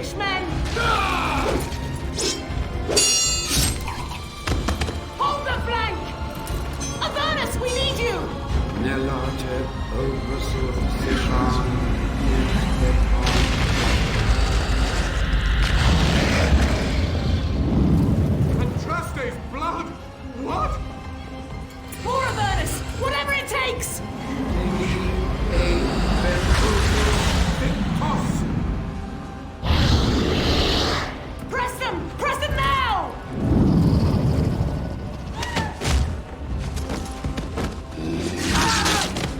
henchmen! Hold the flank! Avernus, we need you! Nelatet oversur Sishan. Andraste's blood? What? More Avernus! Whatever it takes! Toss! Press them! Press them now!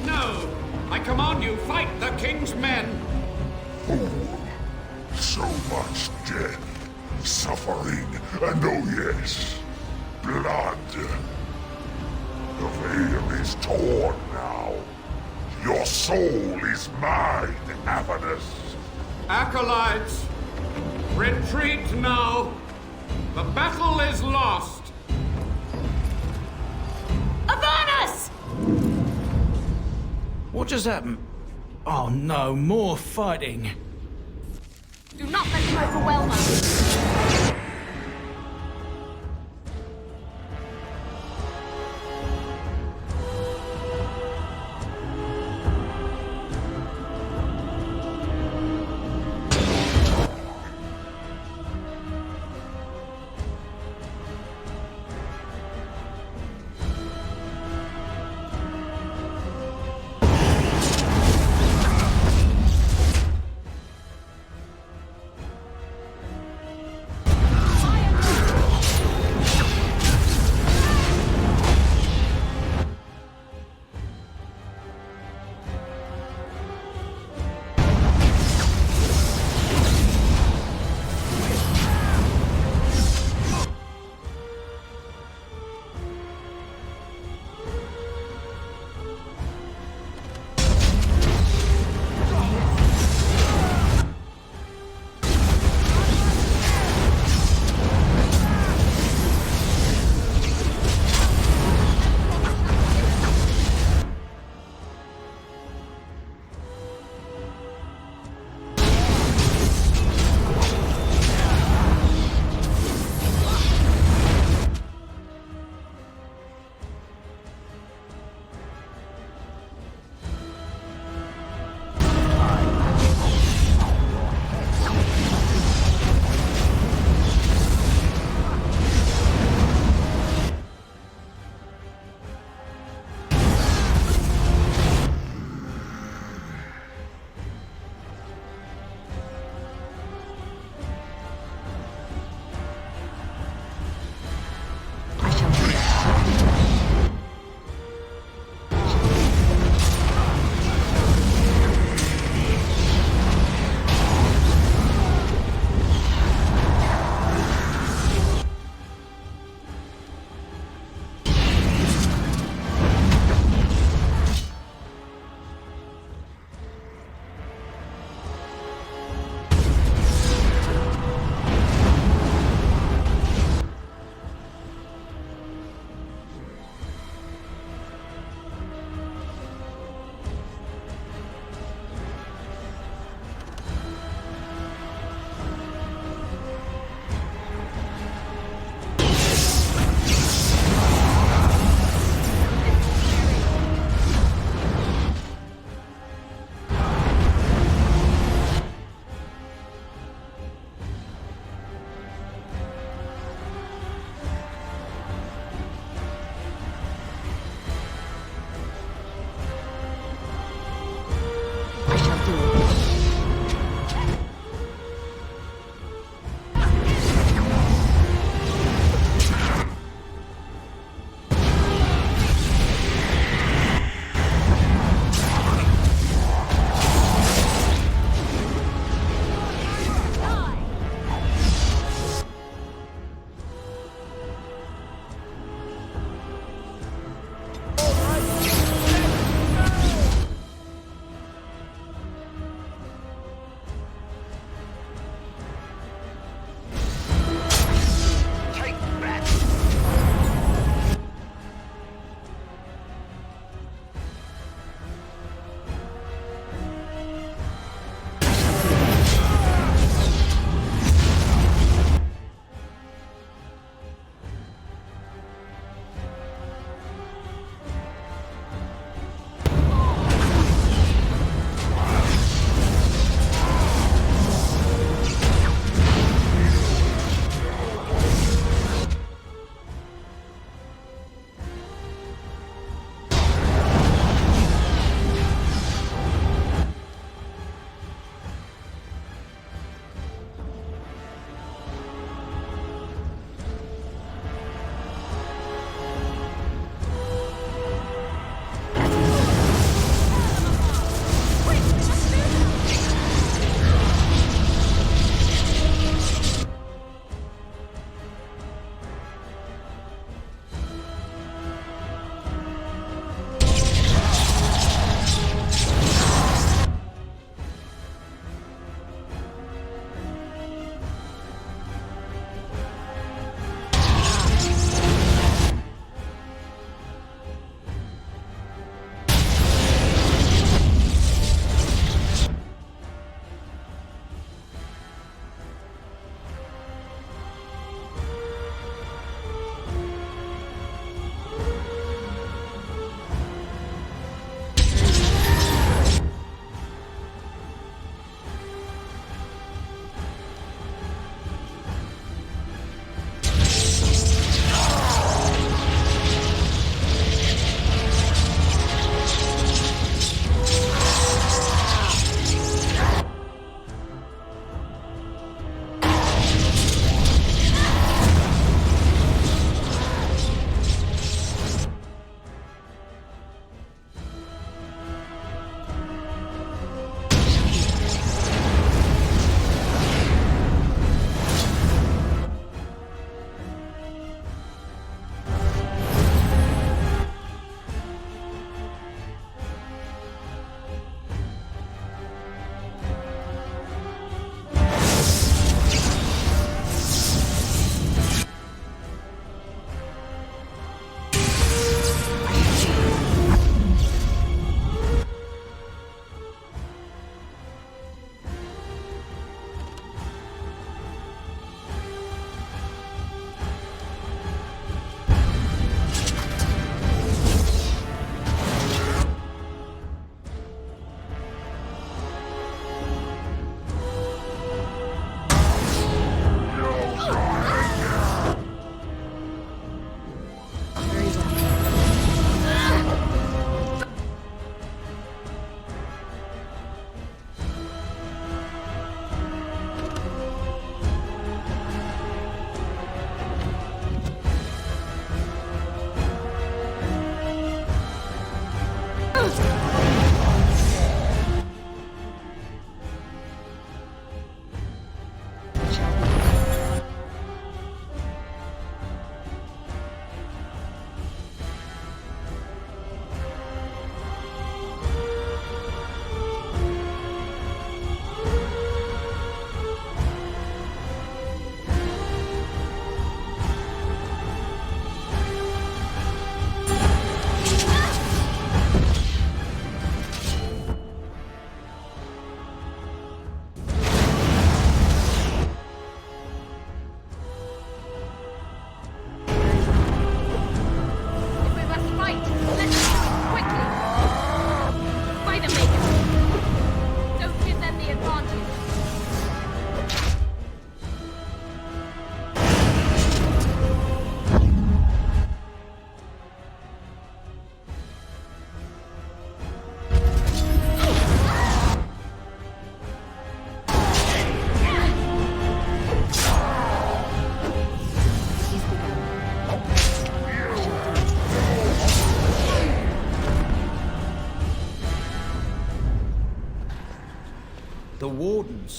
No! I command you, fight the king's men! So much death, suffering, and oh yes, blood. The veil is torn now. Your soul is mine, Avernus. Acolytes, retreat now! The battle is lost! Avernus! What just happened? Oh no, more fighting. Do not let them overwhelm us.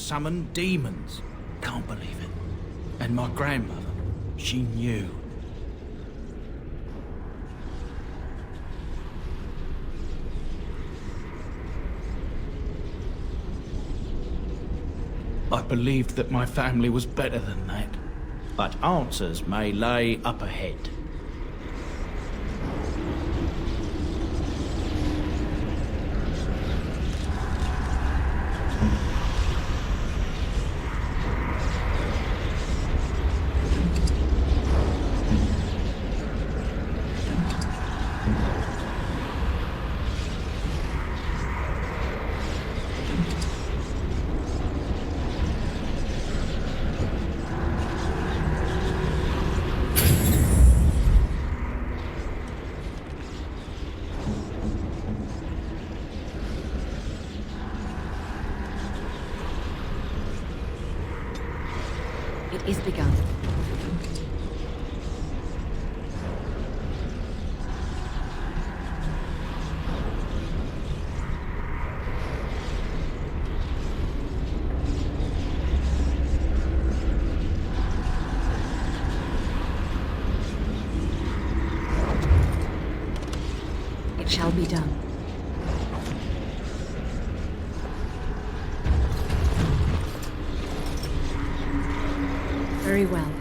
summon demons. Can't believe it. And my grandmother, she knew. I believed that my family was better than that. But answers may lay up ahead. It is begun. It shall be done. Very well.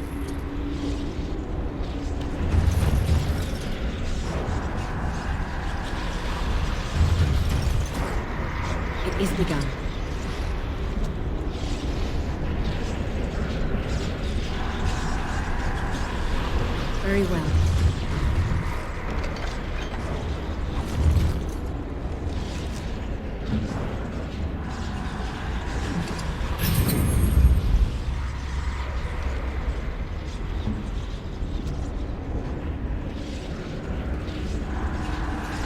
It is begun. Very well.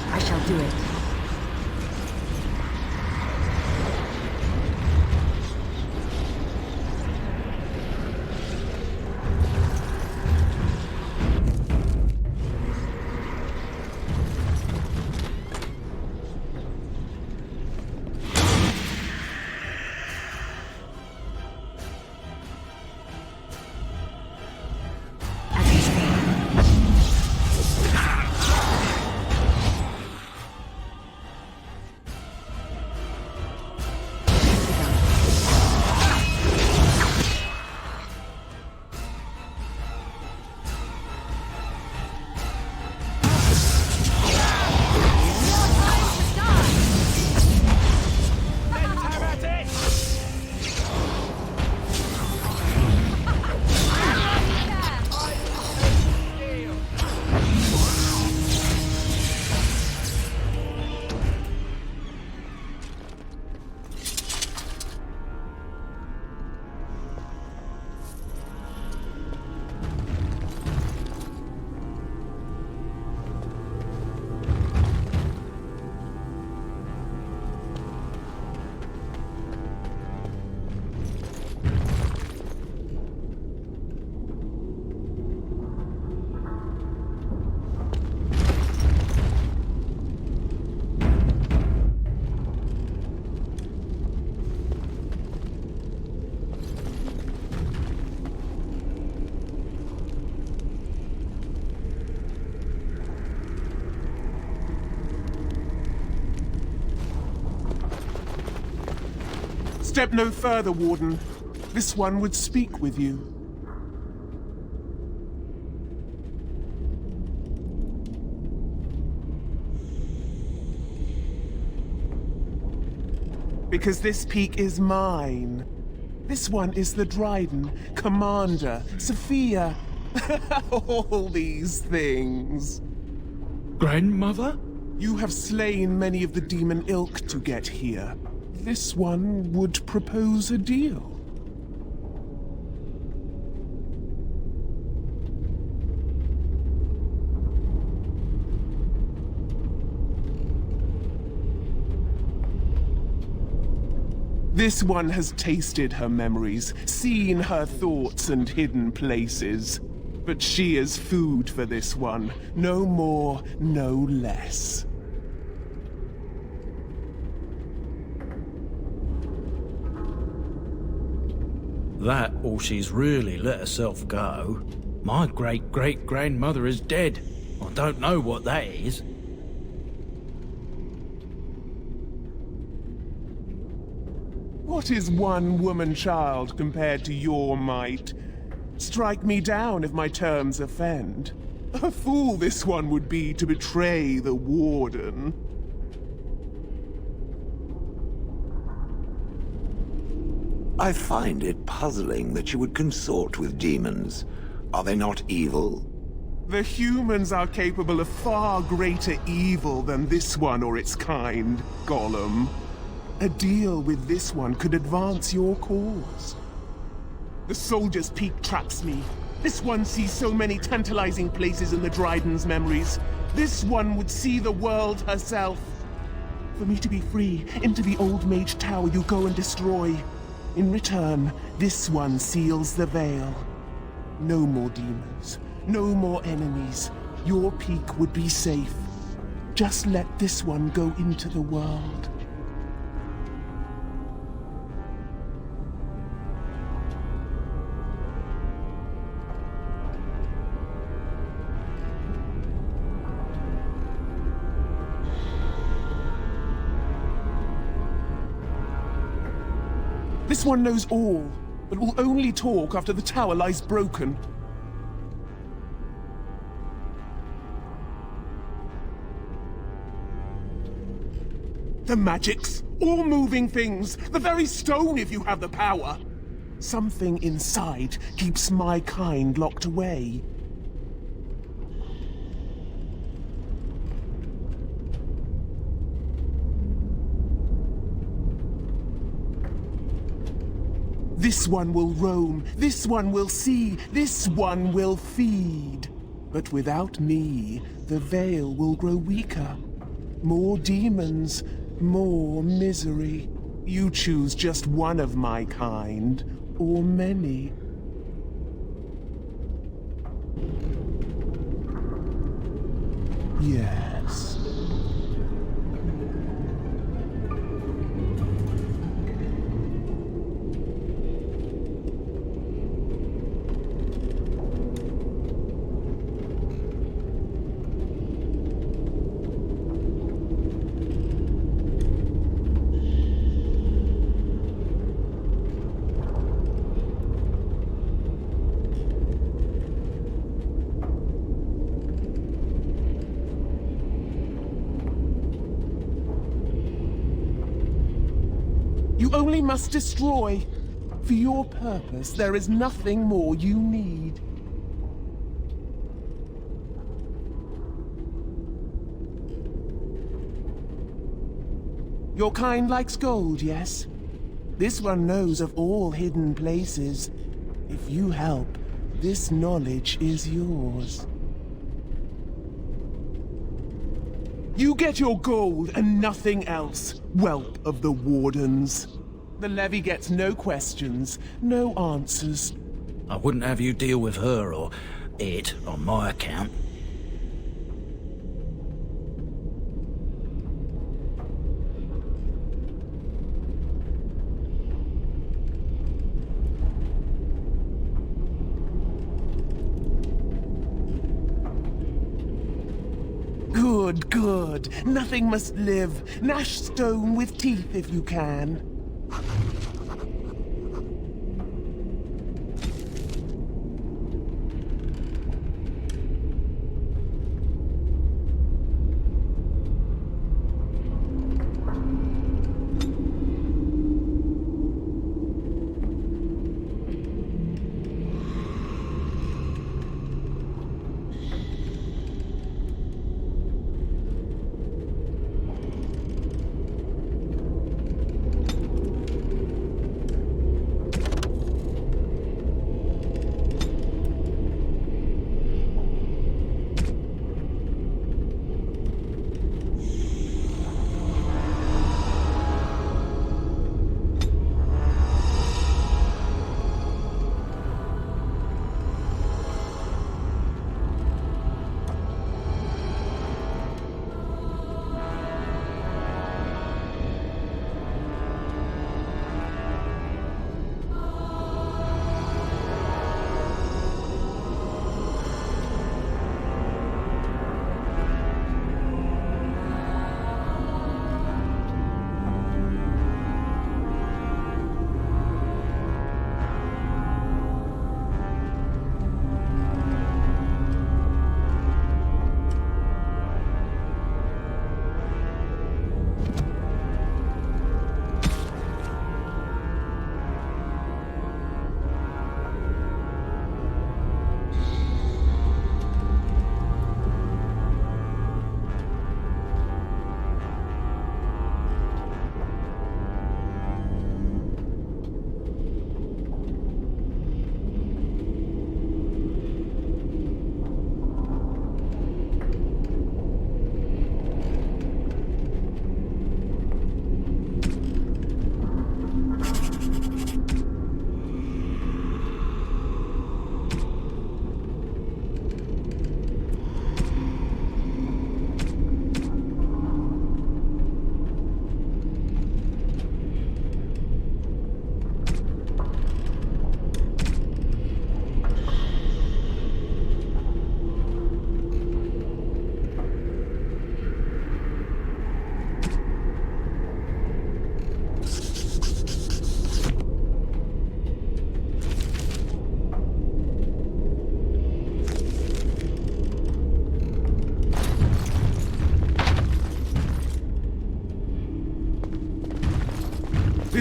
I shall do it. As you say. Step no further, Warden. This one would speak with you. Because this peak is mine. This one is the Dryden, Commander, Sophia. All these things. Grandmother? You have slain many of the demon ilk to get here. This one would propose a deal. This one has tasted her memories, seen her thoughts and hidden places. But she is food for this one, no more, no less. That, or she's really let herself go. My great-great-grandmother is dead. I don't know what that is. What is one woman child compared to your might? Strike me down if my terms offend. A fool this one would be to betray the Warden. I find it puzzling that you would consort with demons. Are they not evil? The humans are capable of far greater evil than this one or its kind, Gollum. A deal with this one could advance your cause. The Soldier's Peak traps me. This one sees so many tantalizing places in the Dryden's memories. This one would see the world herself. For me to be free, into the old mage tower you go and destroy. In return, this one seals the veil. No more demons, no more enemies. Your peak would be safe. Just let this one go into the world. This one knows all, but will only talk after the tower lies broken. The magics, all moving things, the very stone if you have the power. Something inside keeps my kind locked away. This one will roam, this one will see, this one will feed. But without me, the veil will grow weaker. More demons, more misery. You choose just one of my kind, or many. Yes. You only must destroy. For your purpose, there is nothing more you need. Your kind likes gold, yes? This one knows of all hidden places. If you help, this knowledge is yours. You get your gold and nothing else, whelp of the Wardens. The levy gets no questions, no answers. I wouldn't have you deal with her or it on my account. Good, good. Nothing must live. Gnash stone with teeth if you can.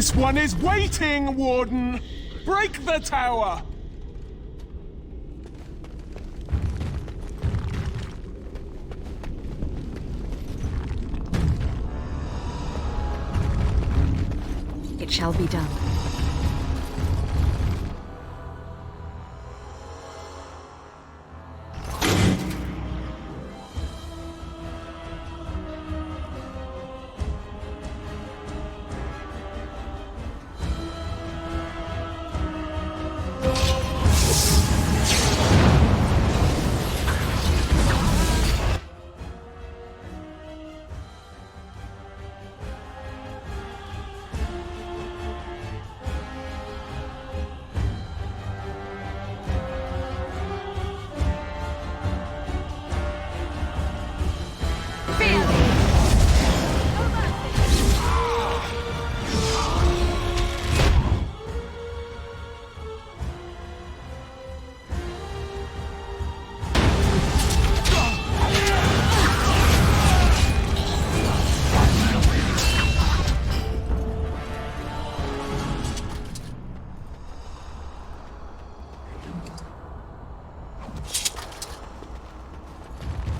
This one is waiting, Warden! Break the tower! It shall be done.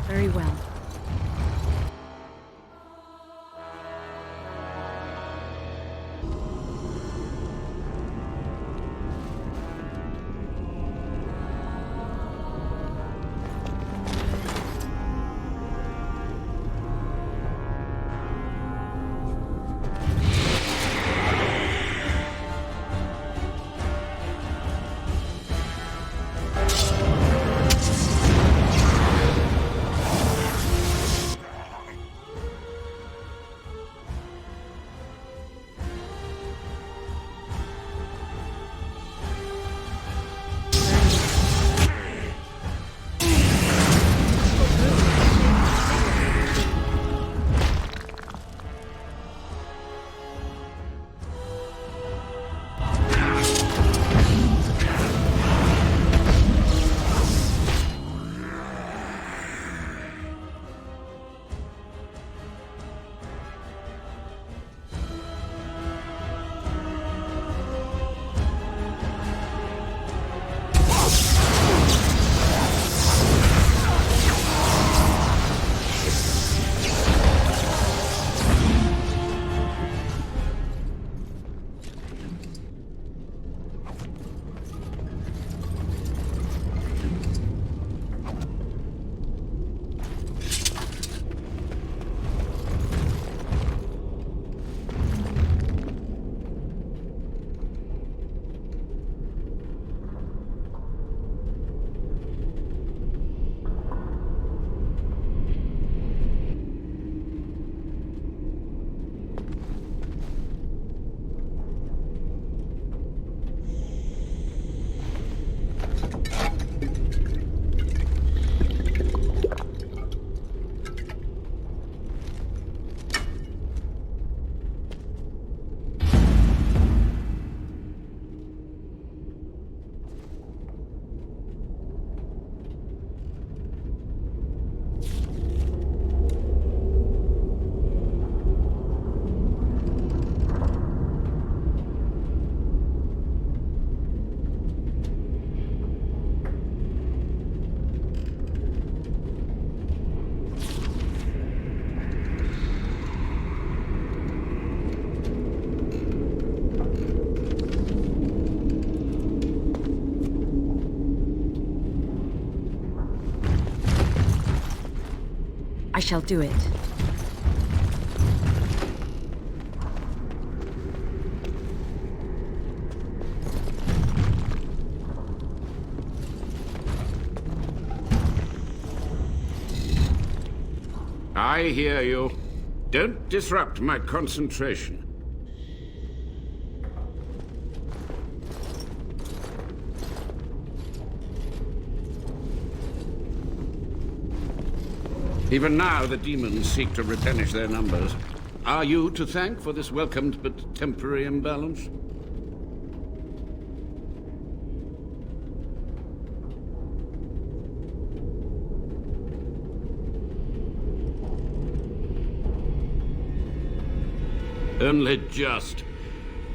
Very well. I shall do it. I hear you. Don't disrupt my concentration. Even now, the demons seek to replenish their numbers. Are you to thank for this welcomed but temporary imbalance? Only just.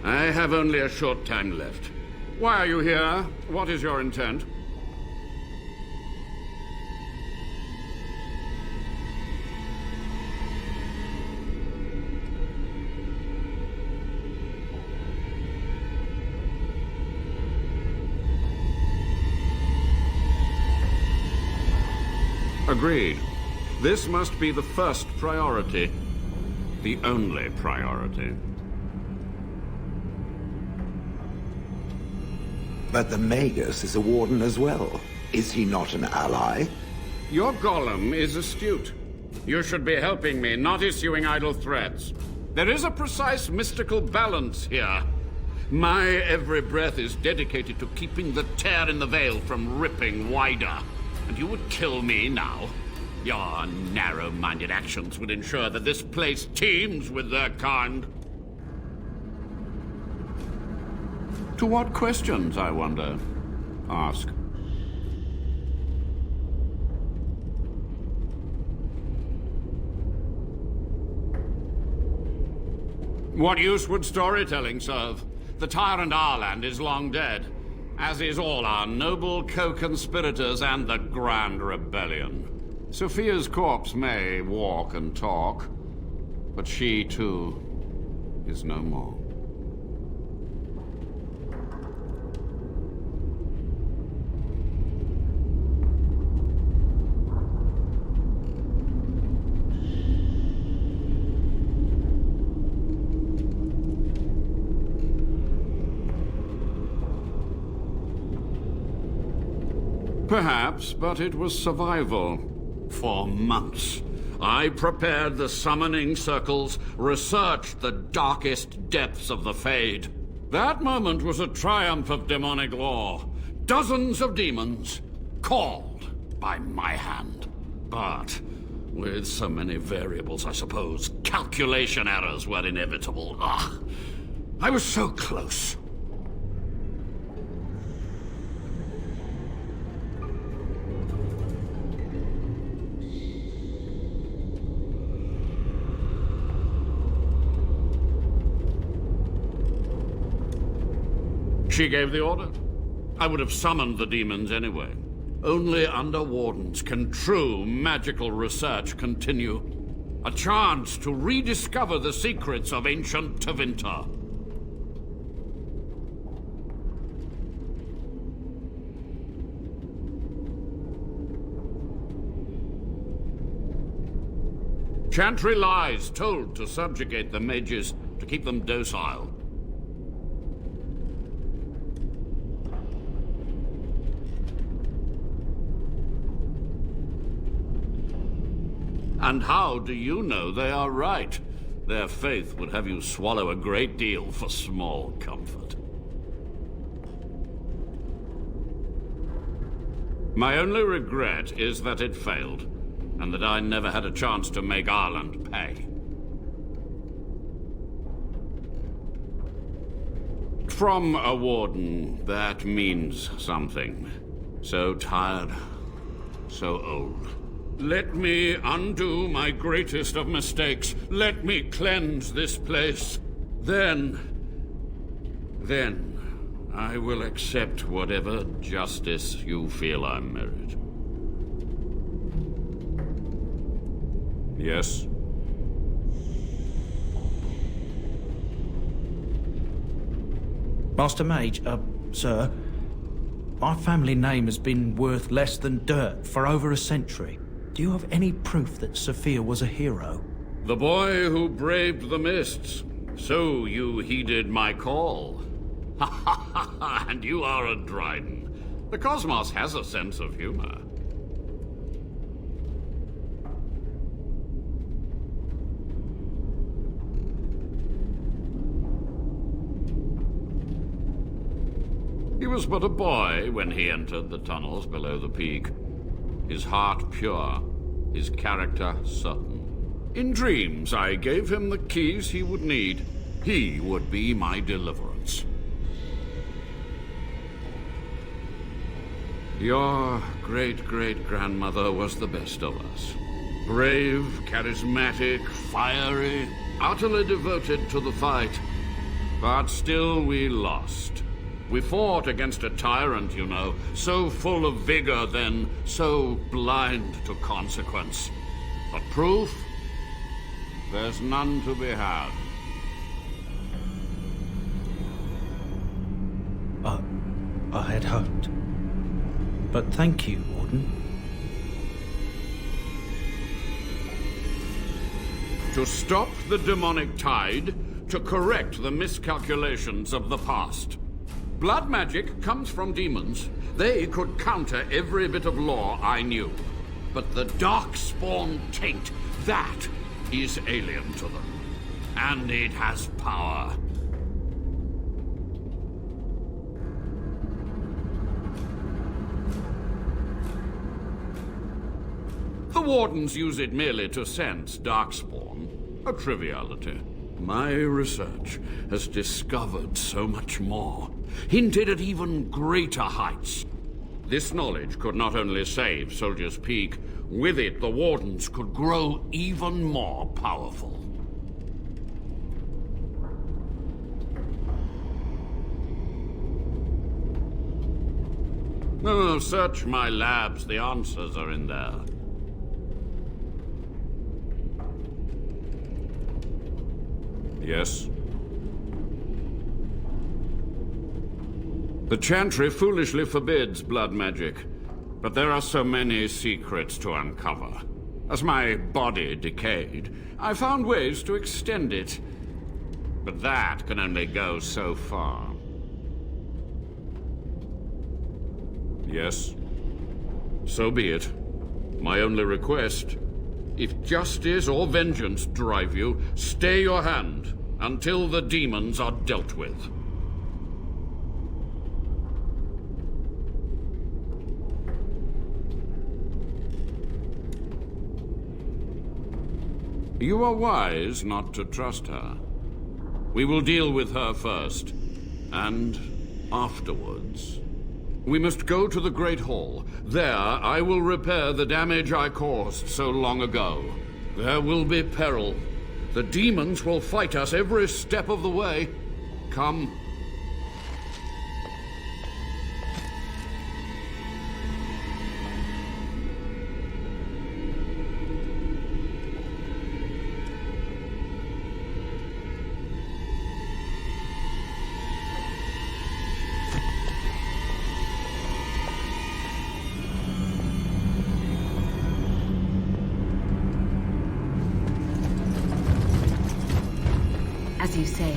I have only a short time left. Why are you here? What is your intent? Agreed. This must be the first priority. The only priority. But the Magus is a warden as well. Is he not an ally? Your golem is astute. You should be helping me, not issuing idle threats. There is a precise mystical balance here. My every breath is dedicated to keeping the tear in the veil from ripping wider. And you would kill me now? Your narrow-minded actions would ensure that this place teems with their kind. To what questions, I wonder? Ask. What use would storytelling serve? The tyrant Arland is long dead, as is all our noble co-conspirators and the Grand Rebellion. Sophia's corpse may walk and talk, but she, too, is no more. Perhaps, but it was survival. For months, I prepared the summoning circles, researched the darkest depths of the Fade. That moment was a triumph of demonic law. Dozens of demons, called by my hand. But with so many variables, I suppose, calculation errors were inevitable. Ugh. I was so close. She gave the order. I would have summoned the demons anyway. Only under wardens can true magical research continue. A chance to rediscover the secrets of ancient Tevinter. Chantry lies told to subjugate the mages, to keep them docile. And how do you know they are right? Their faith would have you swallow a great deal for small comfort. My only regret is that it failed, and that I never had a chance to make Ireland pay. From a warden, that means something. So tired, so old. Let me undo my greatest of mistakes. Let me cleanse this place. Then I will accept whatever justice you feel I merit. Yes? Master Mage, sir, my family name has been worth less than dirt for over a century. Do you have any proof that Sophia was a hero? The boy who braved the mists. So you heeded my call. Ha ha ha ha, and you are a Dryden. The cosmos has a sense of humor. He was but a boy when he entered the tunnels below the peak. His heart pure, his character certain. In dreams, I gave him the keys he would need. He would be my deliverance. Your great-great-grandmother was the best of us. Brave, charismatic, fiery, utterly devoted to the fight. But still we lost. We fought against a tyrant, you know, so full of vigor, then so blind to consequence. But proof? There's none to be had. I had hoped. But thank you, Warden. To stop the demonic tide, to correct the miscalculations of the past. Blood magic comes from demons. They could counter every bit of law I knew. But the darkspawn taint, that is alien to them. And it has power. The Wardens use it merely to sense darkspawn. A triviality. My research has discovered so much more, hinted at even greater heights. This knowledge could not only save Soldier's Peak, with it the Wardens could grow even more powerful. Oh, search my labs, the answers are in there. Yes? The Chantry foolishly forbids blood magic, but there are so many secrets to uncover. As my body decayed, I found ways to extend it. But that can only go so far. Yes? So be it. My only request: if justice or vengeance drive you, stay your hand until the demons are dealt with. You are wise not to trust her. We will deal with her first, and afterwards. We must go to the Great Hall. There, I will repair the damage I caused so long ago. There will be peril. The demons will fight us every step of the way. Come. As you say.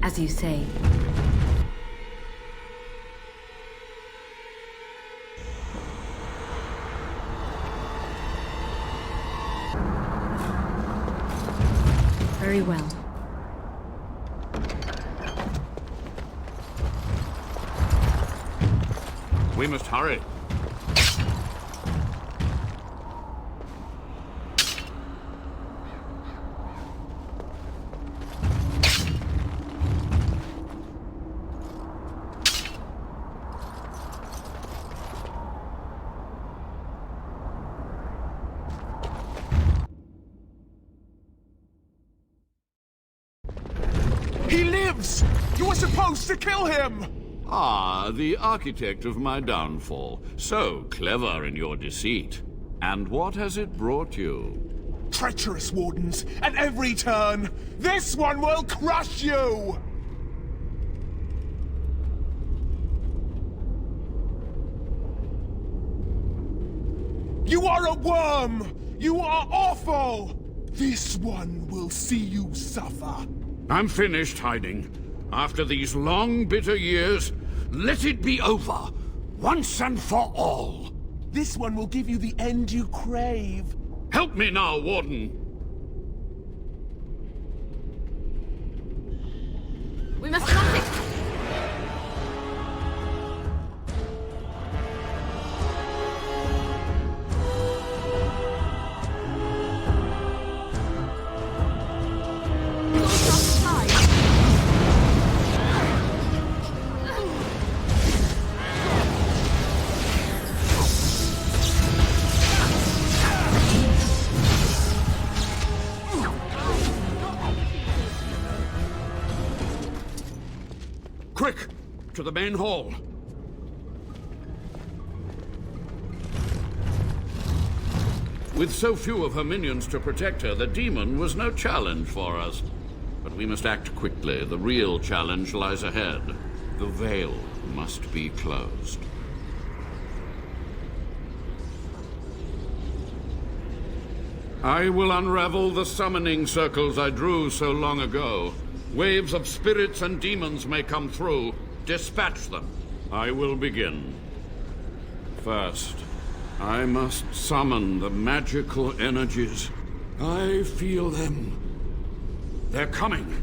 As you say. Very well. We must hurry. lives! You were supposed to kill him! Ah, the architect of my downfall. So clever in your deceit. And what has it brought you? Treacherous wardens, at every turn! This one will crush you! You are a worm! You are awful! This one will see you suffer. I'm finished hiding. After these long, bitter years, let it be over, once and for all. This one will give you the end you crave. Help me now, Warden. We must not it. Quick! To the main hall. With so few of her minions to protect her, the demon was no challenge for us. But we must act quickly. The real challenge lies ahead. The veil must be closed. I will unravel the summoning circles I drew so long ago. Waves of spirits and demons may come through. Dispatch them. I will begin. First, I must summon the magical energies. I feel them. They're coming.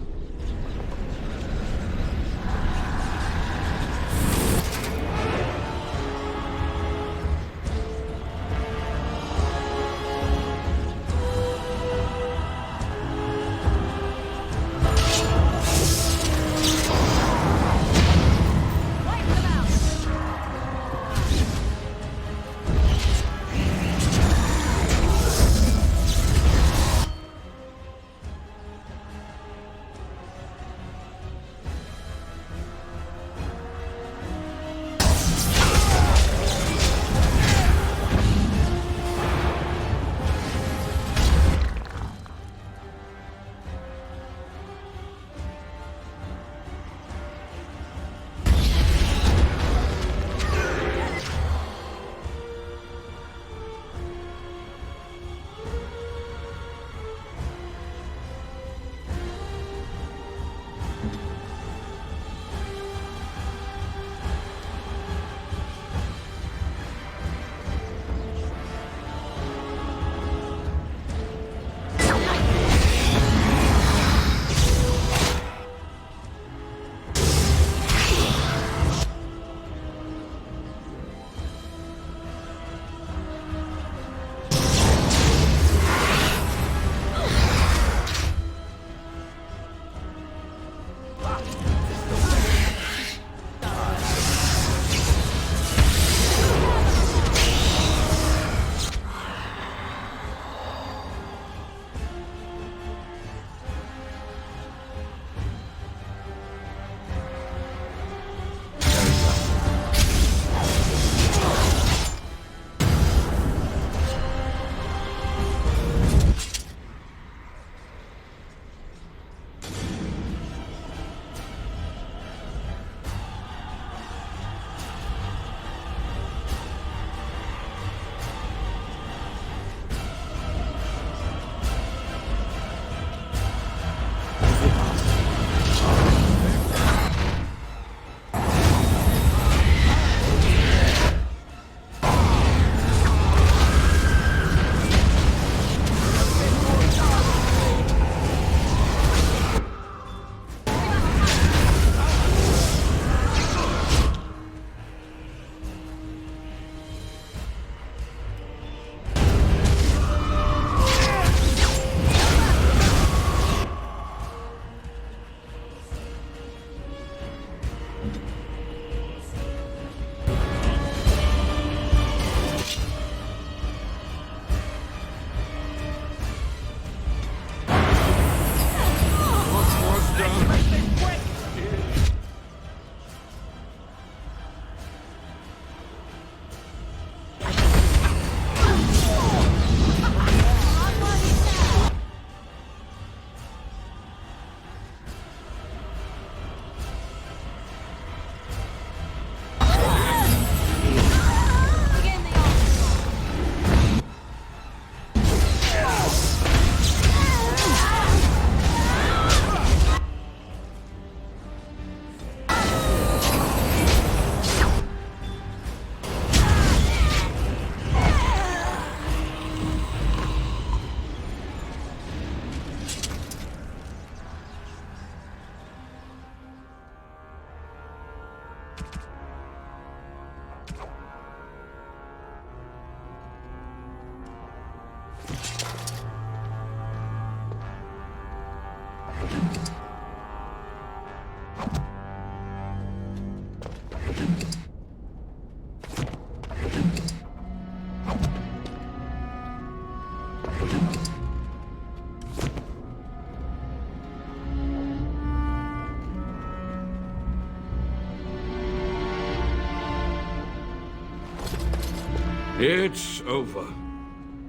It's over.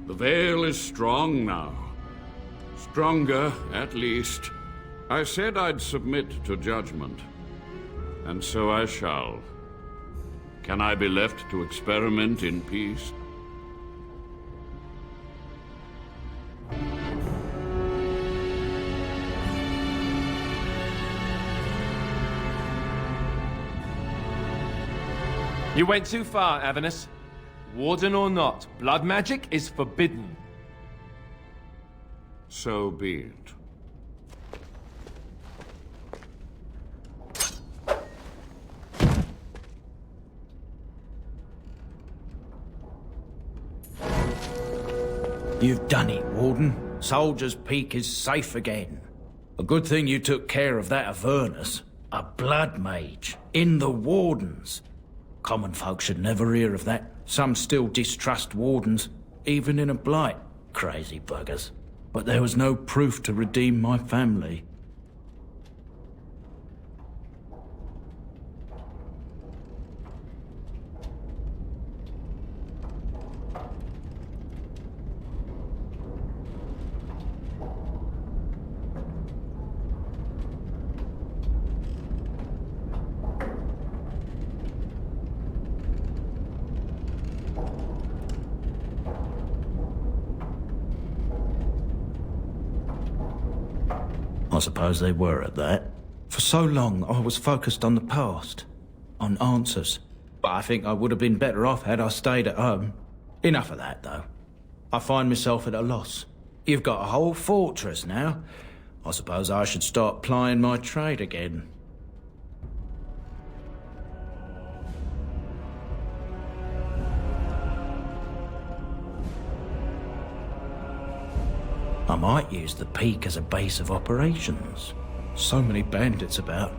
The veil is strong now. Stronger, at least. I said I'd submit to judgment. And so I shall. Can I be left to experiment in peace? You went too far, Avernus. Warden or not, blood magic is forbidden. So be it. You've done it, Warden. Soldier's Peak is safe again. A good thing you took care of that Avernus. A blood mage. In the Wardens. Common folk should never hear of that. Some still distrust Wardens, even in a blight. Crazy buggers. But there was no proof to redeem my family. I suppose they were at that. For so long, I was focused on the past, on answers. But I think I would have been better off had I stayed at home. Enough of that, though. I find myself at a loss. You've got a whole fortress now. I suppose I should start plying my trade again. I might use the peak as a base of operations. So many bandits about,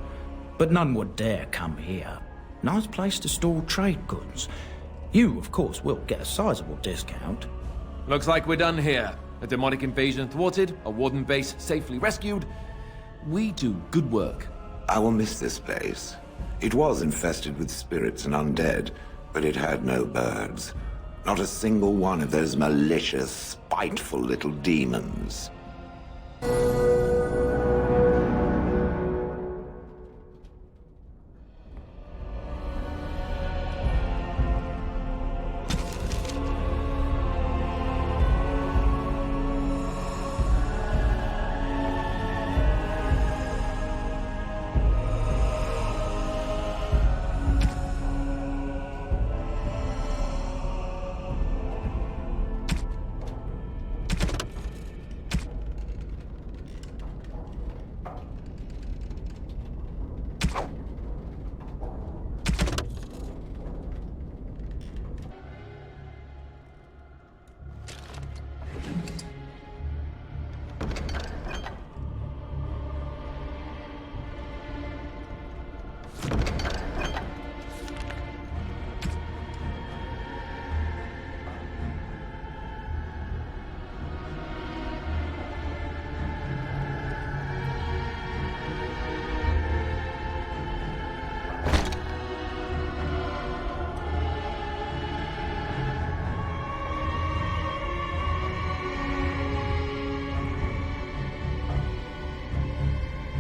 but none would dare come here. Nice place to store trade goods. You, of course, will get a sizable discount. Looks like we're done here. A demonic invasion thwarted, a warden base safely rescued. We do good work. I will miss this place. It was infested with spirits and undead, but it had no birds. Not a single one of those malicious, spiteful little demons.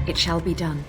It shall be done.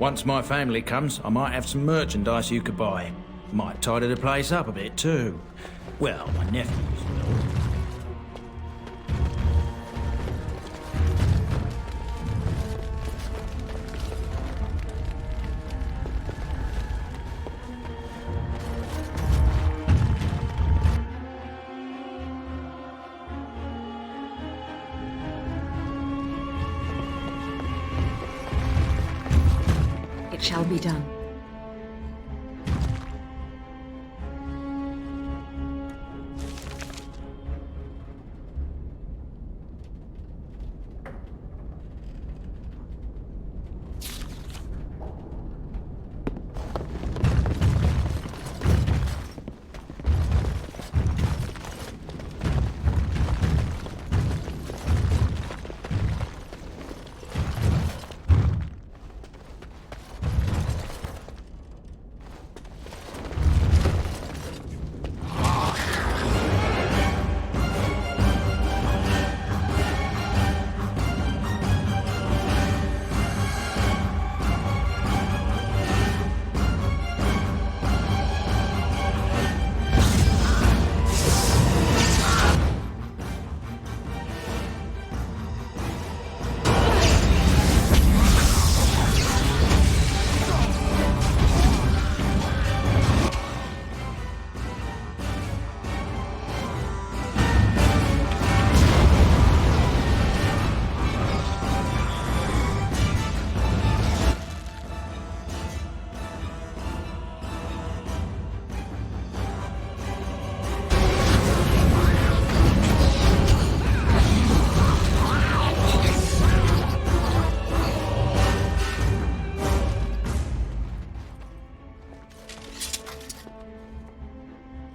Once my family comes, I might have some merchandise you could buy. Might tidy the place up a bit too. Well, my nephews will. It shall be done.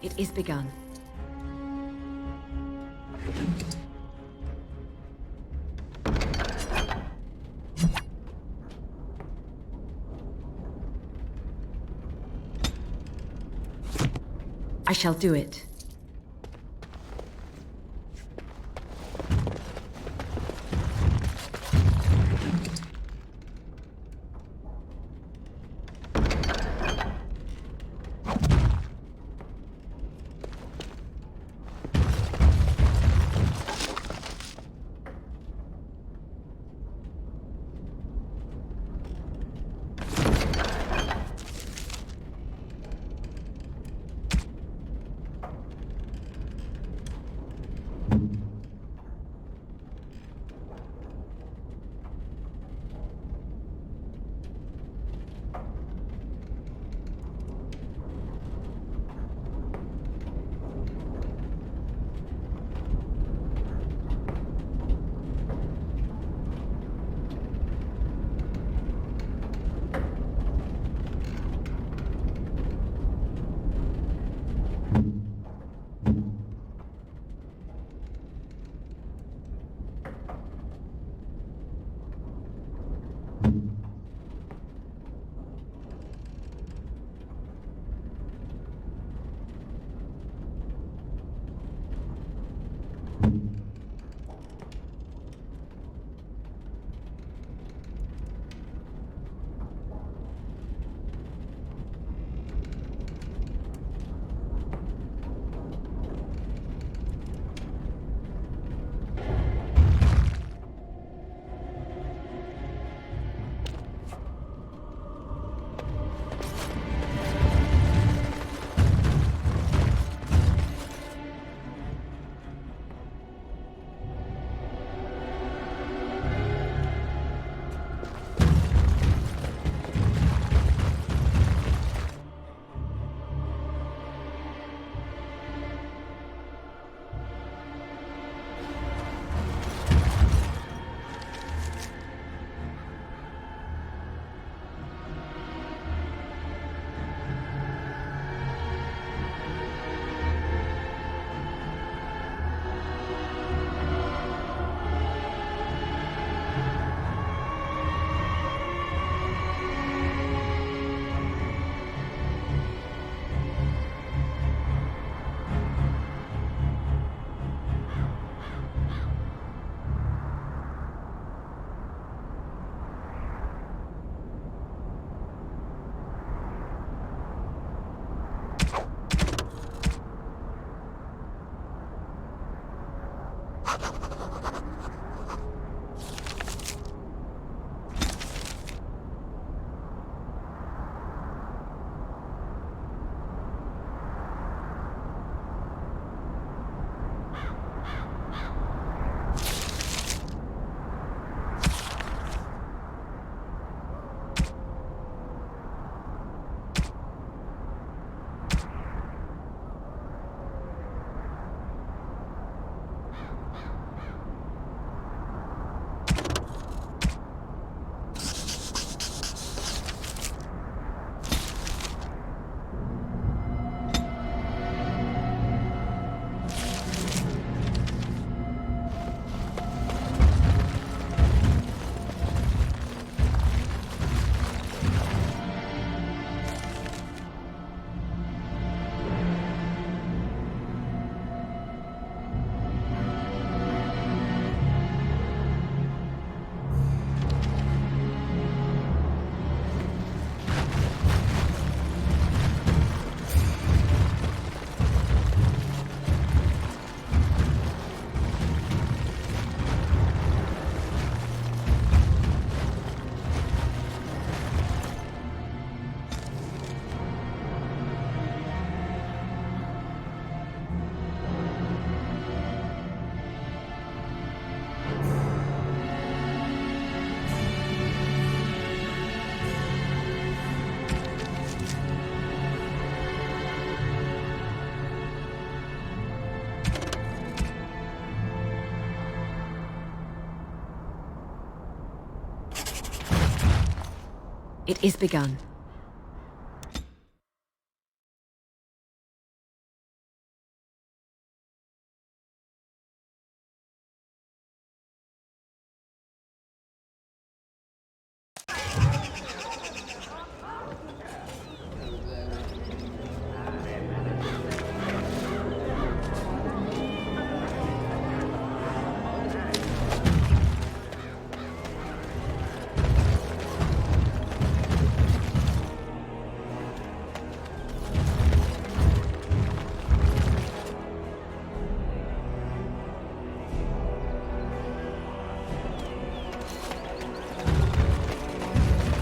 It is begun. I shall do it. It is begun.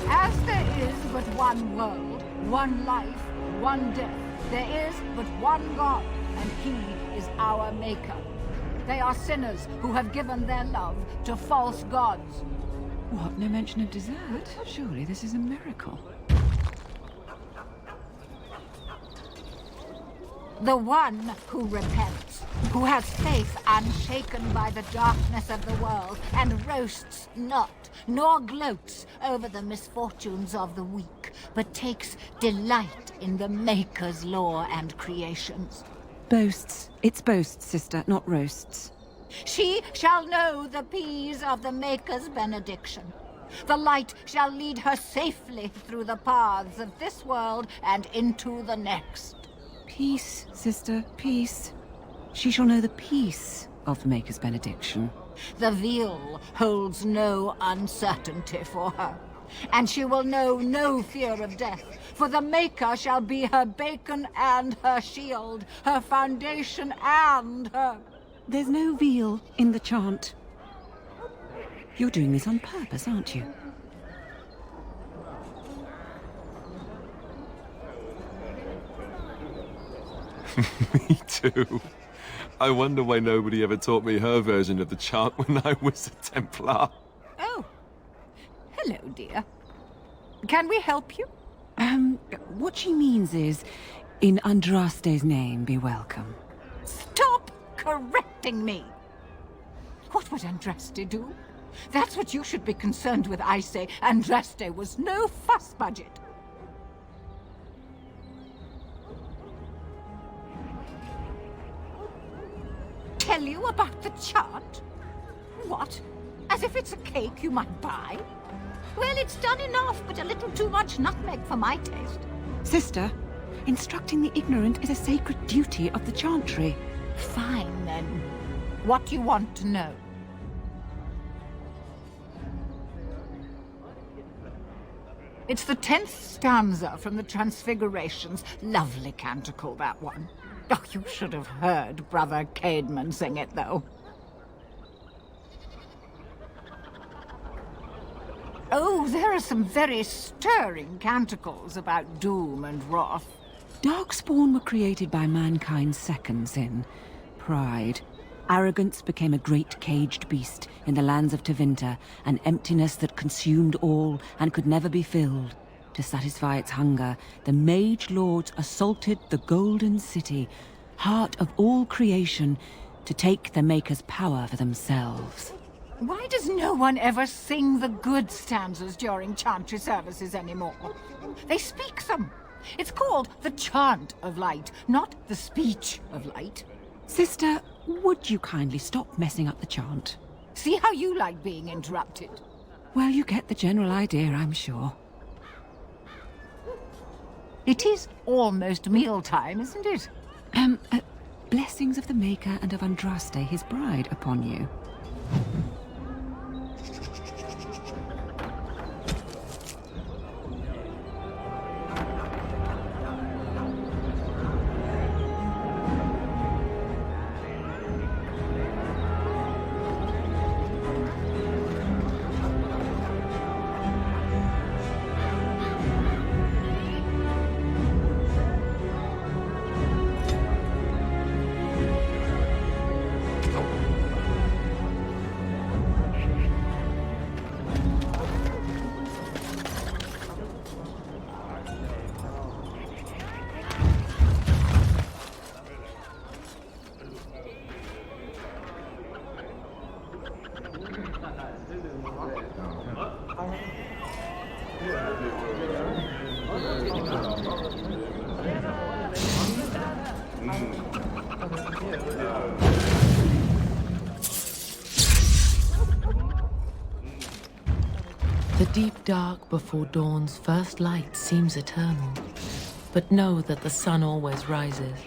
As there is but one world, one life, one death, there is but one God, and He is our Maker. They are sinners who have given their love to false gods. What? No mention of dessert? Surely this is a miracle. The one who repents, who has faith unshaken by the darkness of the world, and roasts not, nor gloats over the misfortunes of the weak, but takes delight in the Maker's lore and creations. Boasts. It's boasts, sister, not roasts. She shall know the peace of the Maker's benediction. The light shall lead her safely through the paths of this world and into the next. Peace, sister, peace. She shall know the peace of the Maker's benediction. The veil holds no uncertainty for her, and she will know no fear of death, for the Maker shall be her beacon and her shield, her foundation and her... There's no veal in the chant. You're doing this on purpose, aren't you? Me too. I wonder why nobody ever taught me her version of the chant when I was a Templar. Oh. Hello, dear. Can we help you? What she means is, in Andraste's name, be welcome. Stop correcting me! What would Andraste do? That's what you should be concerned with, I say. Andraste was no fuss budget. Tell you about the chart? What? As if it's a cake you might buy? Well, it's done enough, but a little too much nutmeg for my taste. Sister, instructing the ignorant is a sacred duty of the chantry. Fine, then. What do you want to know? It's the 10th stanza from the Transfigurations. Lovely canticle, that one. Oh, you should have heard Brother Caedmon sing it, though. Oh, there are some very stirring canticles about doom and wrath. Darkspawn were created by mankind's second sin, pride. Arrogance became a great caged beast in the lands of Tevinter, an emptiness that consumed all and could never be filled. To satisfy its hunger, the mage lords assaulted the Golden City, heart of all creation, to take the Maker's power for themselves. Why does no one ever sing the good stanzas during chantry services anymore? They speak them. It's called the chant of light, not the speech of light. Sister, would you kindly stop messing up the chant? See how you like being interrupted. Well, you get the general idea, I'm sure. It is almost mealtime, isn't it? Blessings of the Maker and of Andraste, his bride, upon you. The deep dark before dawn's first light seems eternal, but know that the sun always rises.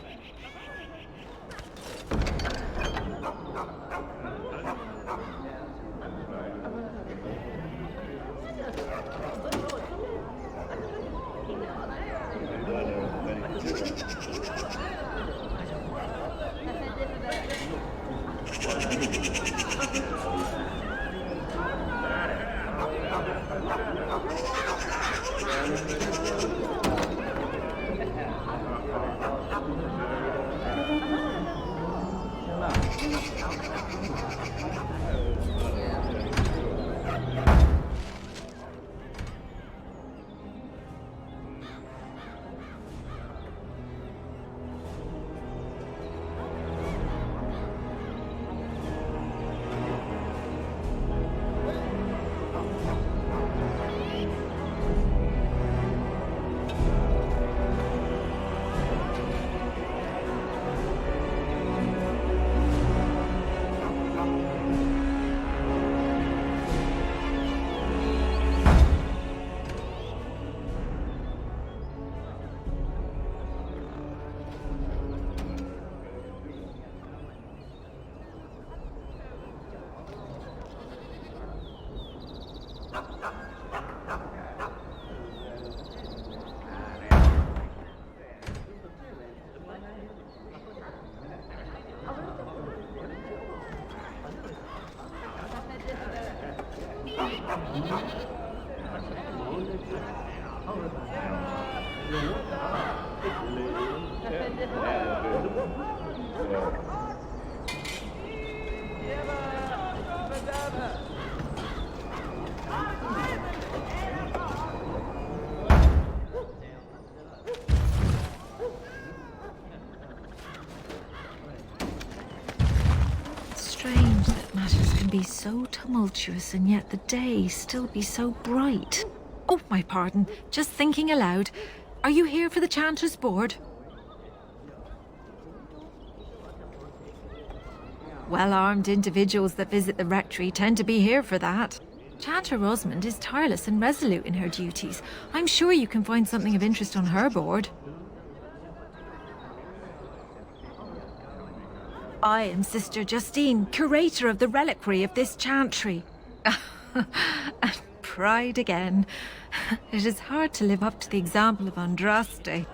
Strange that matters can be so tumultuous and yet the day still be so bright. Oh, my pardon. Just thinking aloud. Are you here for the Chanter's Board? Well-armed individuals that visit the rectory tend to be here for that. Chanter Rosamond is tireless and resolute in her duties. I'm sure you can find something of interest on her board. I am Sister Justine, curator of the reliquary of this chantry. And pride again. It is hard to live up to the example of Andraste.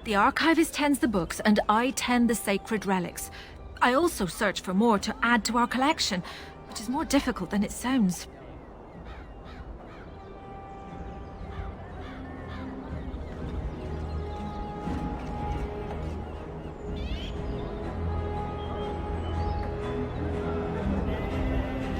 The archivist tends the books, and I tend the sacred relics. I also search for more to add to our collection, which is more difficult than it sounds.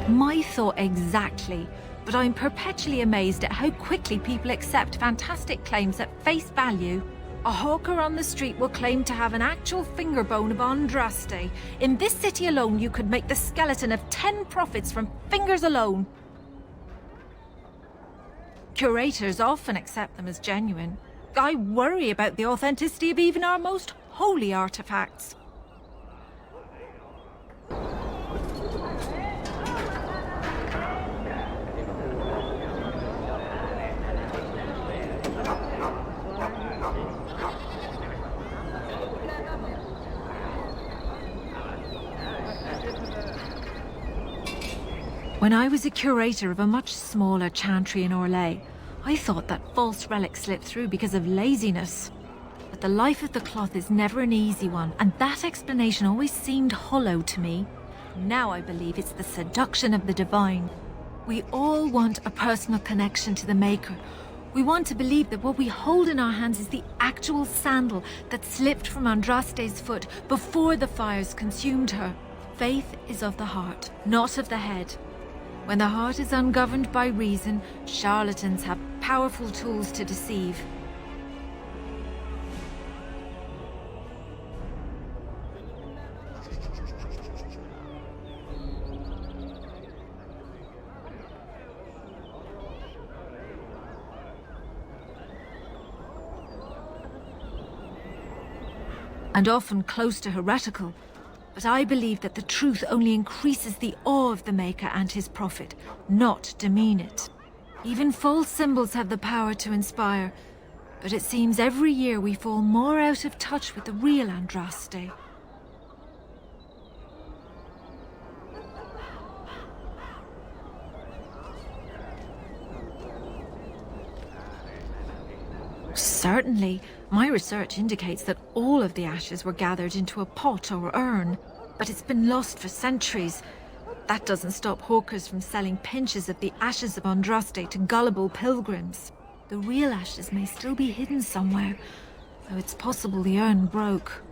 My thought exactly, but I'm perpetually amazed at how quickly people accept fantastic claims at face value. A hawker on the street will claim to have an actual finger bone of Andraste. In this city alone, you could make the skeleton of 10 prophets from fingers alone. Curators often accept them as genuine. I worry about the authenticity of even our most holy artifacts. When I was a curator of a much smaller chantry in Orlais, I thought that false relics slipped through because of laziness. But the life of the cloth is never an easy one, and that explanation always seemed hollow to me. Now I believe it's the seduction of the divine. We all want a personal connection to the Maker. We want to believe that what we hold in our hands is the actual sandal that slipped from Andraste's foot before the fires consumed her. Faith is of the heart, not of the head. When the heart is ungoverned by reason, charlatans have powerful tools to deceive. And often close to heretical. But I believe that the truth only increases the awe of the Maker and his prophet, not demean it. Even false symbols have the power to inspire, but it seems every year we fall more out of touch with the real Andraste. Certainly. My research indicates that all of the ashes were gathered into a pot or urn, but it's been lost for centuries. That doesn't stop hawkers from selling pinches of the ashes of Andraste to gullible pilgrims. The real ashes may still be hidden somewhere, though it's possible the urn broke.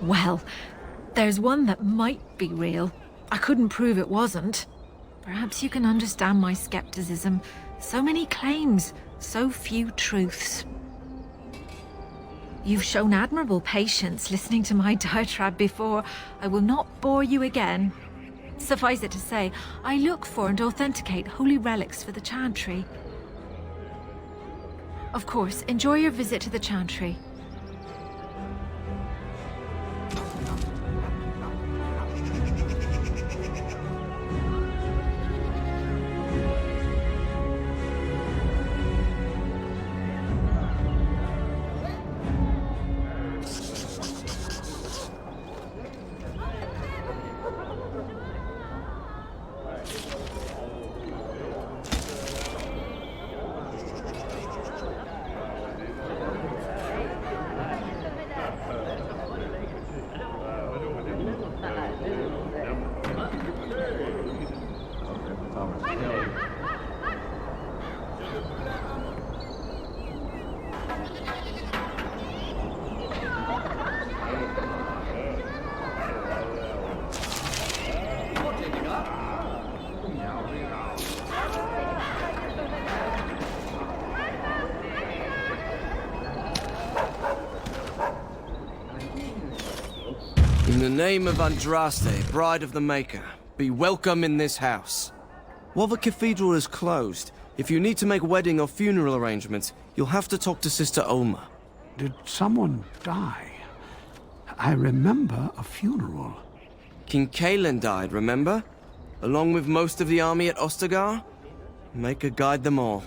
Well, there's one that might be real. I couldn't prove it wasn't. Perhaps you can understand my skepticism. So many claims, so few truths. You've shown admirable patience listening to my diatribe before. I will not bore you again. Suffice it to say, I look for and authenticate holy relics for the Chantry. Of course, enjoy your visit to the Chantry. In the name of Andraste, Bride of the Maker, be welcome in this house. While the cathedral is closed, if you need to make wedding or funeral arrangements, you'll have to talk to Sister Olma. Did someone die? I remember a funeral. King Kaelin died, remember? Along with most of the army at Ostagar? Maker guide them all.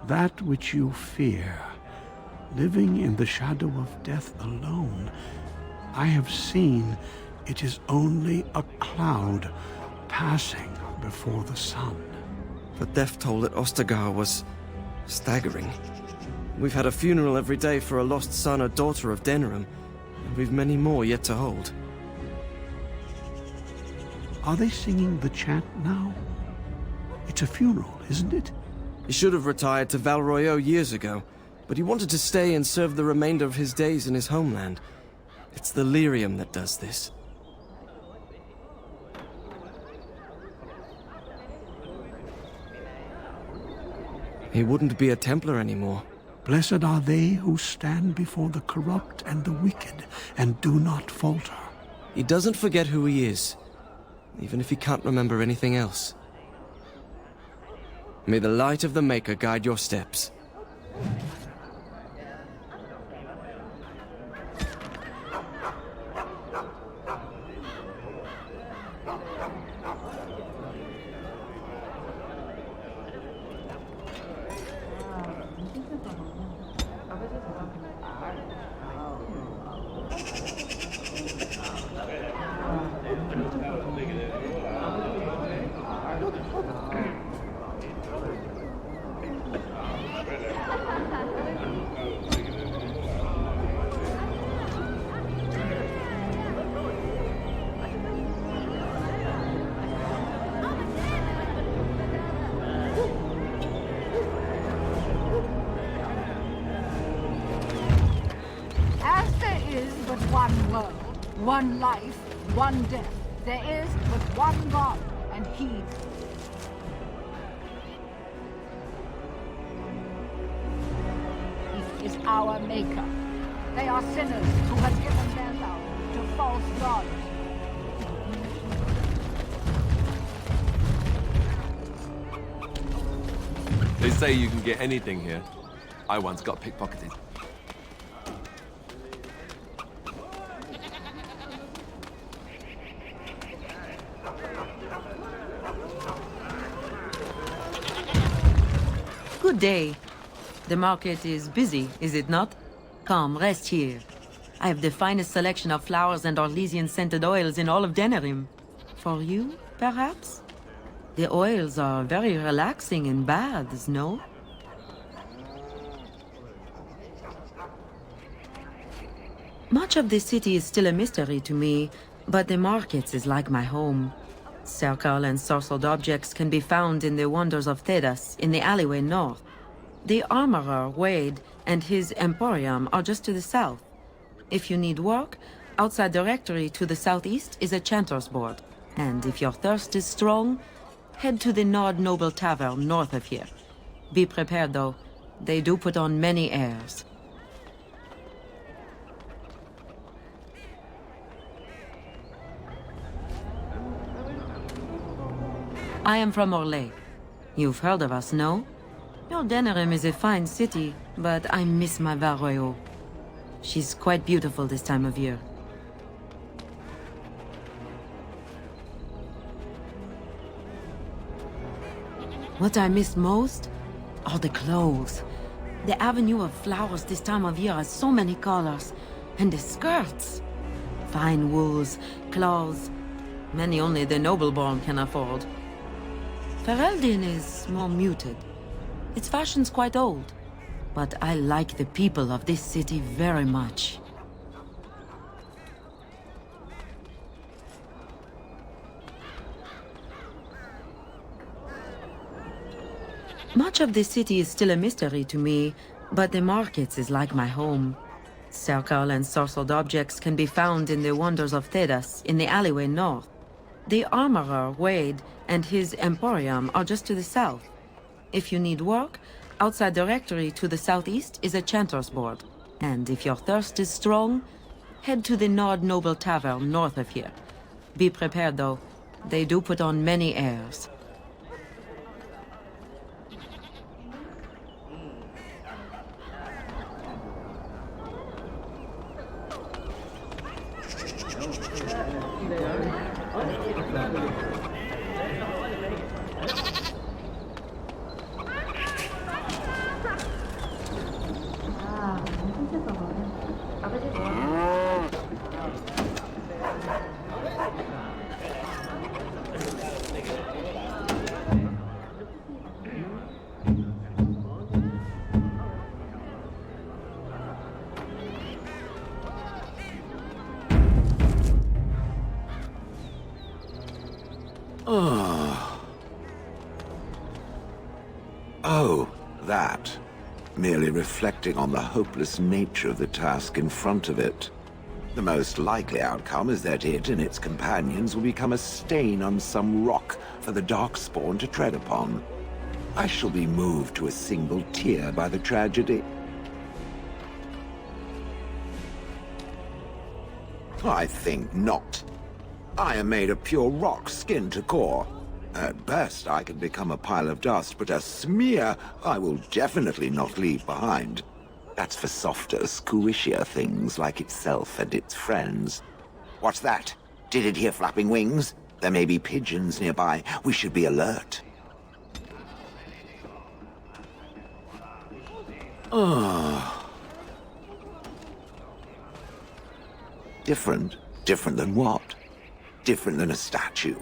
That which you fear, living in the shadow of death alone, I have seen it is only a cloud passing before the sun. The death toll at Ostagar was staggering. We've had a funeral every day for a lost son or daughter of Denerim, and we've many more yet to hold. Are they singing the chant now? It's a funeral, isn't it? He should have retired to Val Royeaux years ago, but he wanted to stay and serve the remainder of his days in his homeland. It's the lyrium that does this. He wouldn't be a Templar anymore. Blessed are they who stand before the corrupt and the wicked, and do not falter. He doesn't forget who he is, even if he can't remember anything else. May the light of the Maker guide your steps. One world, one life, one death. There is but one God, and He. He is our Maker. They are sinners who have given their love to false gods. They say you can get anything here. I once got pickpocketed. Good day. The market is busy, is it not? Come, rest here. I have the finest selection of flowers and Orlesian-scented oils in all of Denerim. For you, perhaps? The oils are very relaxing in baths, no? Much of the city is still a mystery to me, but the markets is like my home. Circle and sorcelled objects can be found in the wonders of Thedas, in the alleyway north. The armorer, Wade, and his emporium are just to the south. If you need work, outside the rectory to the southeast is a chanter's board. And if your thirst is strong, head to the Nord Noble Tavern north of here. Be prepared, though. They do put on many airs. I am from Orlais. You've heard of us, no? Your Denerim is a fine city, but I miss my Varroyo. She's quite beautiful this time of year. What I miss most are the clothes. The avenue of flowers this time of year has so many colors. And the skirts. Fine wools, cloths, many only the noble-born can afford. Ferelden is more muted. Its fashion's quite old, but I like the people of this city very much. Much of the city is still a mystery to me, but the markets is like my home. Circle and sorcelled objects can be found in the wonders of Thedas, in the alleyway north. The armorer, Wade, and his emporium are just to the south. If you need work, outside the rectory to the southeast is a chanter's board. And if your thirst is strong, head to the Nord Noble Tavern north of here. Be prepared, though. They do put on many airs. Oh, that. Merely reflecting on the hopeless nature of the task in front of it. The most likely outcome is that it and its companions will become a stain on some rock for the Darkspawn to tread upon. I shall be moved to a single tear by the tragedy. I think not. I am made of pure rock, skin to core. At best, I can become a pile of dust, but a smear I will definitely not leave behind. That's for softer, squishier things like itself and its friends. What's that? Did it hear flapping wings? There may be pigeons nearby. We should be alert. Different? Different than what? Different than a statue?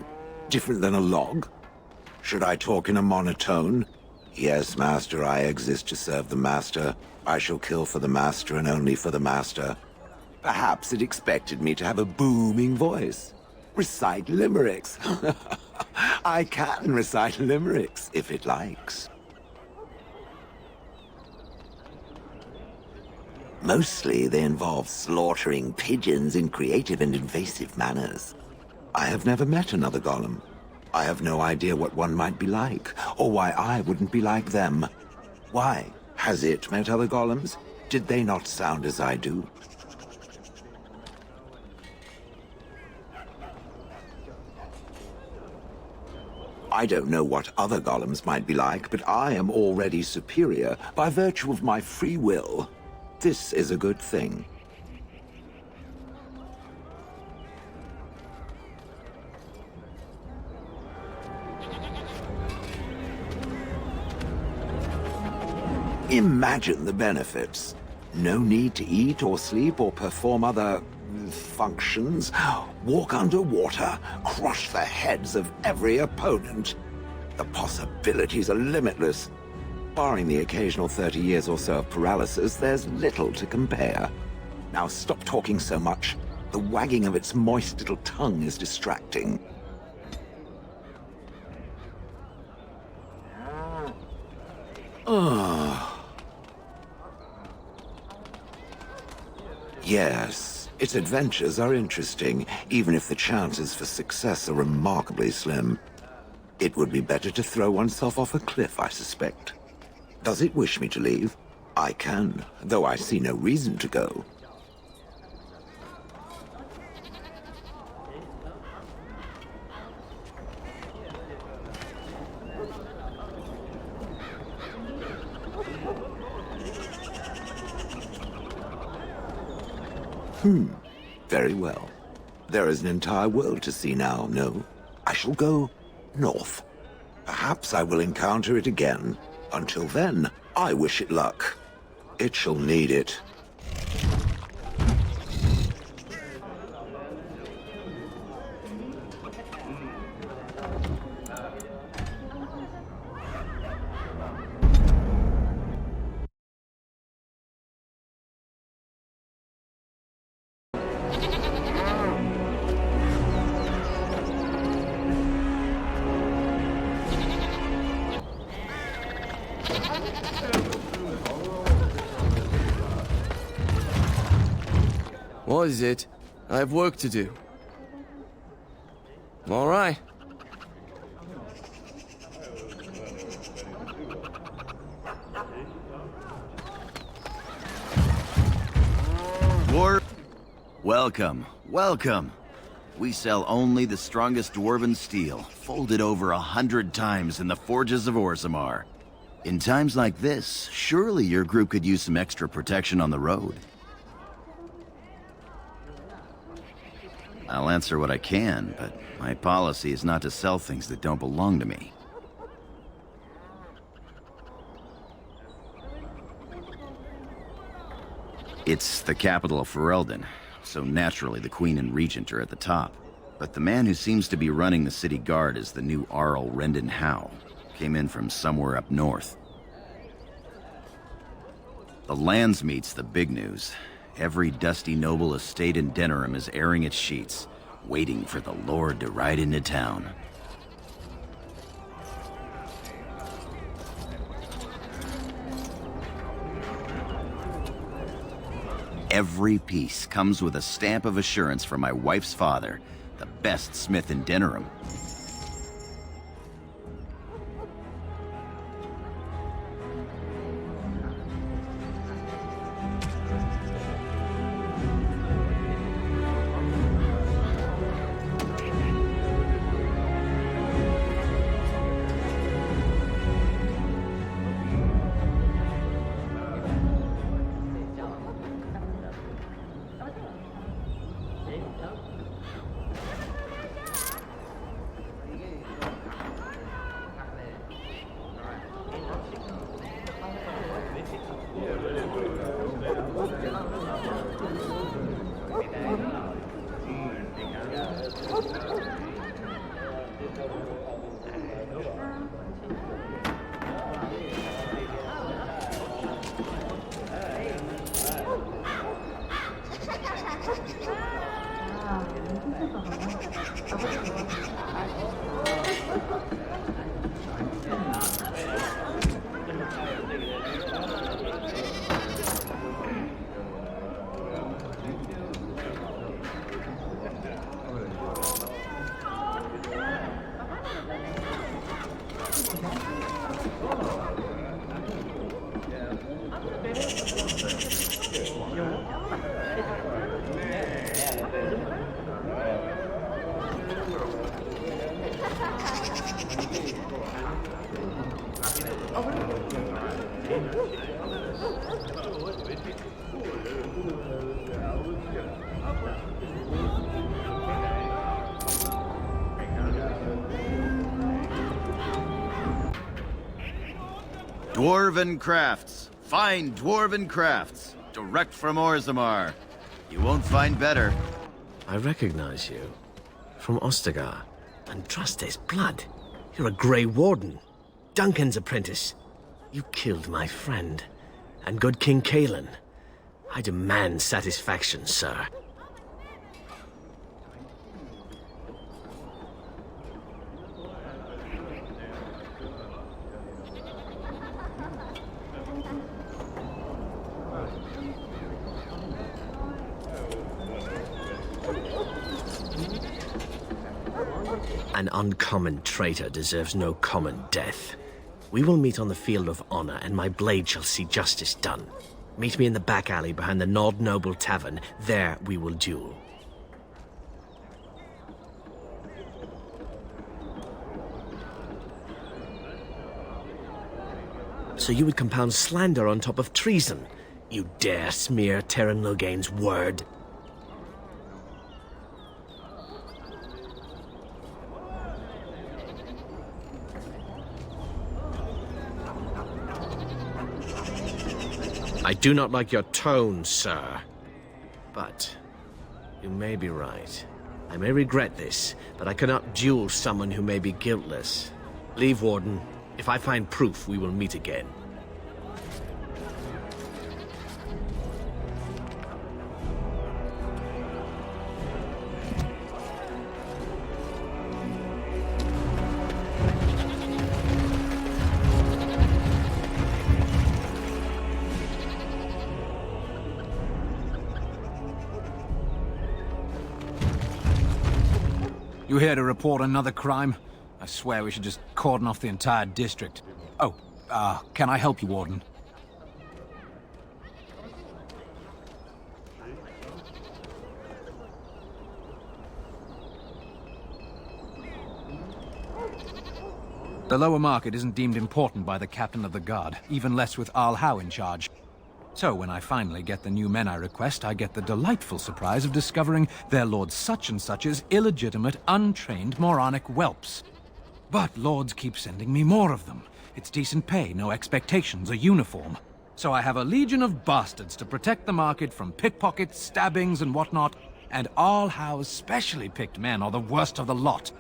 Different than a log? Should I talk in a monotone? Yes, Master, I exist to serve the Master. I shall kill for the Master and only for the Master. Perhaps it expected me to have a booming voice. Recite limericks. I can recite limericks, if it likes. Mostly they involve slaughtering pigeons in creative and invasive manners. I have never met another golem. I have no idea what one might be like, or why I wouldn't be like them. Why? Has it met other golems? Did they not sound as I do? I don't know what other golems might be like, but I am already superior by virtue of my free will. This is a good thing. Imagine the benefits. No need to eat or sleep or perform other functions. Walk underwater, crush the heads of every opponent. The possibilities are limitless. Barring the occasional 30 years or so of paralysis, there's little to compare. Now stop talking so much. The wagging of its moist little tongue is distracting. Yes, its adventures are interesting, even if the chances for success are remarkably slim. It would be better to throw oneself off a cliff, I suspect. Does it wish me to leave? I can, though I see no reason to go. Very well. There is an entire world to see now, no? I shall go north. Perhaps I will encounter it again. Until then, I wish it luck. It shall need it. What is it? I have work to do. All right. Welcome, welcome. We sell only the strongest dwarven steel, folded over 100 times in the forges of Orzammar. In times like this, surely your group could use some extra protection on the road. I'll answer what I can, but my policy is not to sell things that don't belong to me. It's the capital of Ferelden, so naturally the Queen and Regent are at the top. But the man who seems to be running the city guard is the new Arl Rendon Howe. Came in from somewhere up north. The Landsmeet's the big news. Every dusty noble estate in Denerim is airing its sheets, waiting for the Lord to ride into town. Every piece comes with a stamp of assurance from my wife's father, the best smith in Denerim. Dwarven crafts. Fine dwarven crafts. Direct from Orzammar. You won't find better. I recognize you. From Ostagar. Andraste's blood. You're a Grey Warden. Duncan's apprentice. You killed my friend. And good King Cailan. I demand satisfaction, sir. An uncommon traitor deserves no common death. We will meet on the field of honor, and my blade shall see justice done. Meet me in the back alley behind the Nod Noble Tavern. There we will duel. So you would compound slander on top of treason? You dare smear Terran Loghain's word? I do not like your tone, sir. But you may be right. I may regret this, but I cannot duel someone who may be guiltless. Leave, Warden. If I find proof, we will meet again. You here to report another crime? I swear we should just cordon off the entire district. Oh, can I help you, Warden? The lower market isn't deemed important by the captain of the guard, even less with Al Howe in charge. So when I finally get the new men I request, I get the delightful surprise of discovering their Lord Such-and-Such's illegitimate, untrained moronic whelps. But lords keep sending me more of them. It's decent pay, no expectations, a uniform. So I have a legion of bastards to protect the market from pickpockets, stabbings, and whatnot, and Al Howe's specially picked men are the worst of the lot.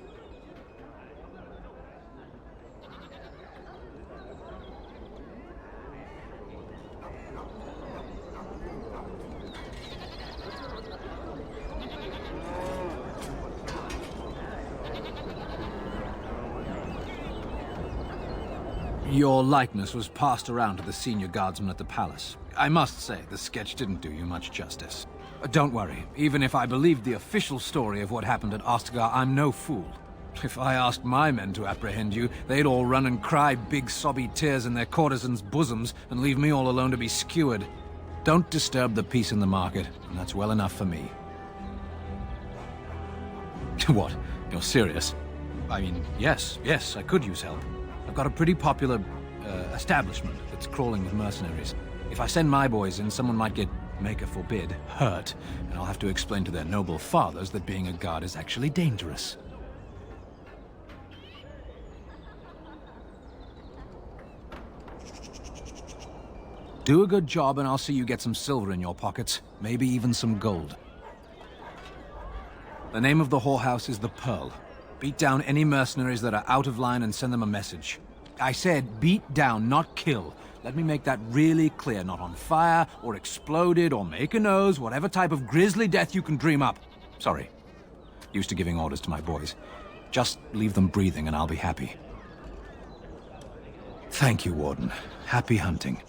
Your likeness was passed around to the senior guardsman at the palace. I must say, the sketch didn't do you much justice. Don't worry, even if I believed the official story of what happened at Ostagar, I'm no fool. If I asked my men to apprehend you, they'd all run and cry big sobby tears in their courtesans' bosoms and leave me all alone to be skewered. Don't disturb the peace in the market, and that's well enough for me. What? You're serious? I mean, yes, I could use help. I've got a pretty popular establishment that's crawling with mercenaries. If I send my boys in, someone might get, maker forbid, hurt, and I'll have to explain to their noble fathers that being a guard is actually dangerous. Do a good job and I'll see you get some silver in your pockets, maybe even some gold. The name of the whorehouse is the Pearl. Beat down any mercenaries that are out of line and send them a message. I said beat down, not kill. Let me make that really clear. Not on fire, or exploded, or make a nose, whatever type of grisly death you can dream up. Sorry. Used to giving orders to my boys. Just leave them breathing and I'll be happy. Thank you, Warden. Happy hunting.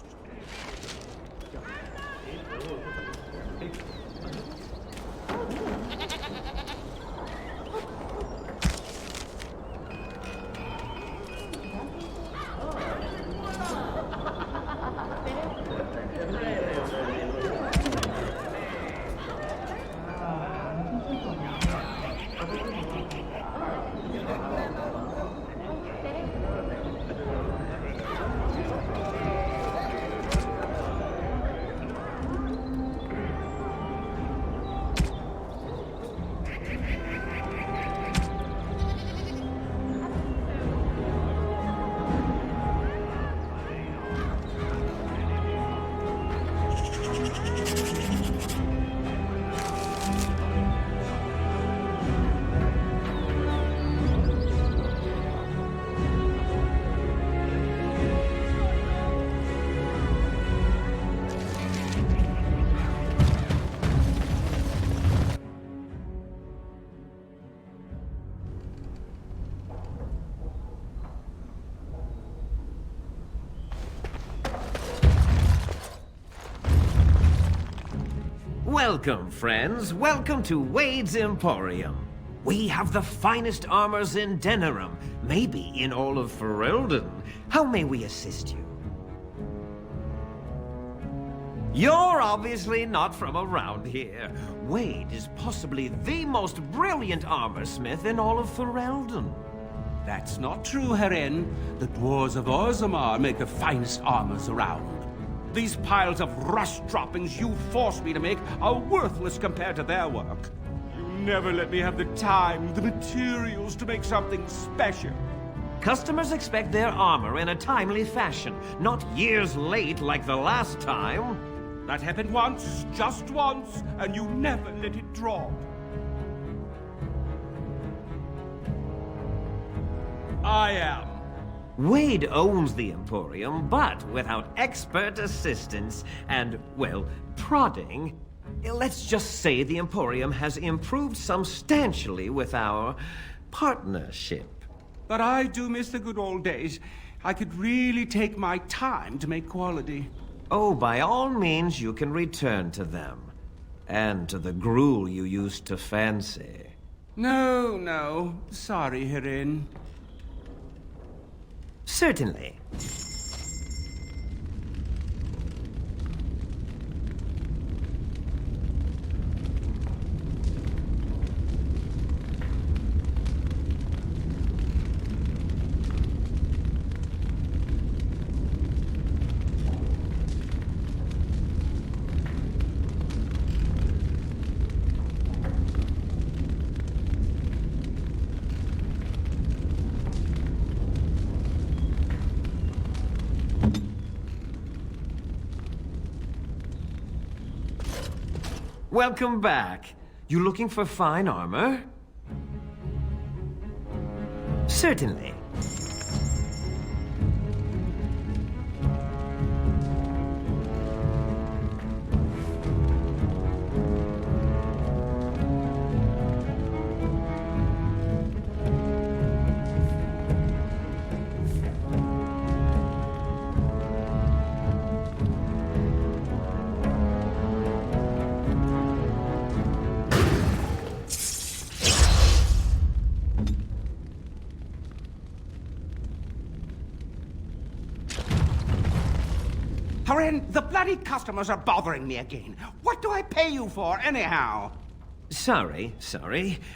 Welcome, friends. Welcome to Wade's Emporium. We have the finest armors in Denerim, maybe in all of Ferelden. How may we assist you? You're obviously not from around here. Wade is possibly the most brilliant armorsmith in all of Ferelden. That's not true, Herin. The dwarves of Orzammar make the finest armors around. These piles of rust droppings you force me to make are worthless compared to their work. You never let me have the time, the materials to make something special. Customers expect their armor in a timely fashion, not years late like the last time. That happened once, just once, and you never let it drop. I am. Wade owns the Emporium, but without expert assistance and, well, prodding, let's just say the Emporium has improved substantially with our partnership. But I do miss the good old days. I could really take my time to make quality. Oh, by all means, you can return to them. And to the gruel you used to fancy. No. Sorry, Herin. Certainly. Welcome back. You looking for fine armor? Certainly. Herin, the bloody customers are bothering me again. What do I pay you for, anyhow? Sorry.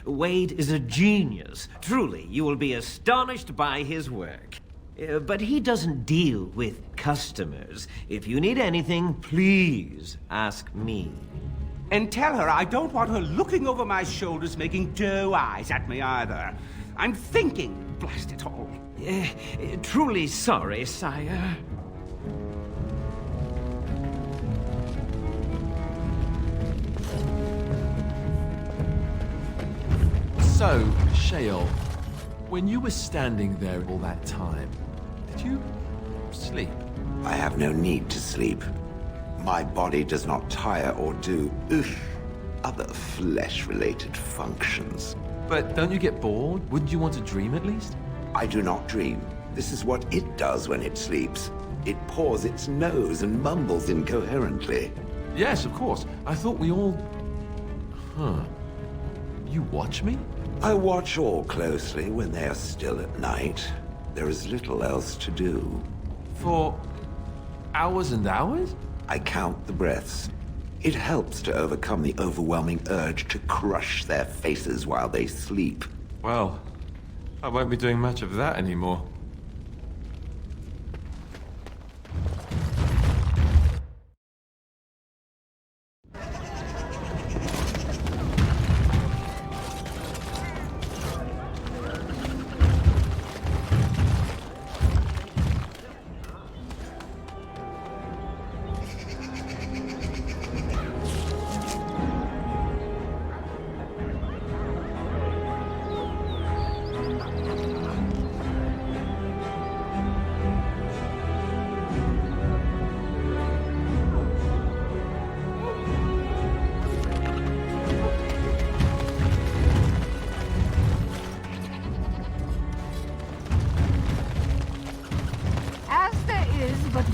Wade is a genius. Truly, you will be astonished by his work. But he doesn't deal with customers. If you need anything, please ask me. And tell her I don't want her looking over my shoulders making doe eyes at me either. I'm thinking, blast it all. Truly sorry, sire. So, Sheol, when you were standing there all that time, did you sleep? I have no need to sleep. My body does not tire or do other flesh-related functions. But don't you get bored? Wouldn't you want to dream at least? I do not dream. This is what it does when it sleeps. It paws its nose and mumbles incoherently. Yes, of course. I thought we all... Huh. You watch me? I watch all closely when they are still at night. There is little else to do. For hours and hours? I count the breaths. It helps to overcome the overwhelming urge to crush their faces while they sleep. Well, I won't be doing much of that anymore.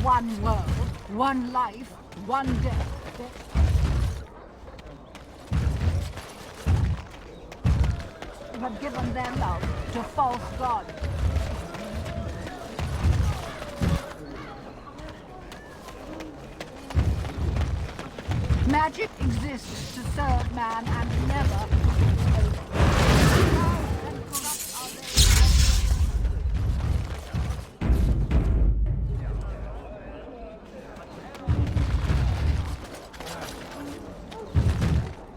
One world, one life, one death. have given their love to false gods. Magic exists to serve man and never to enslave him. Proud and corrupt are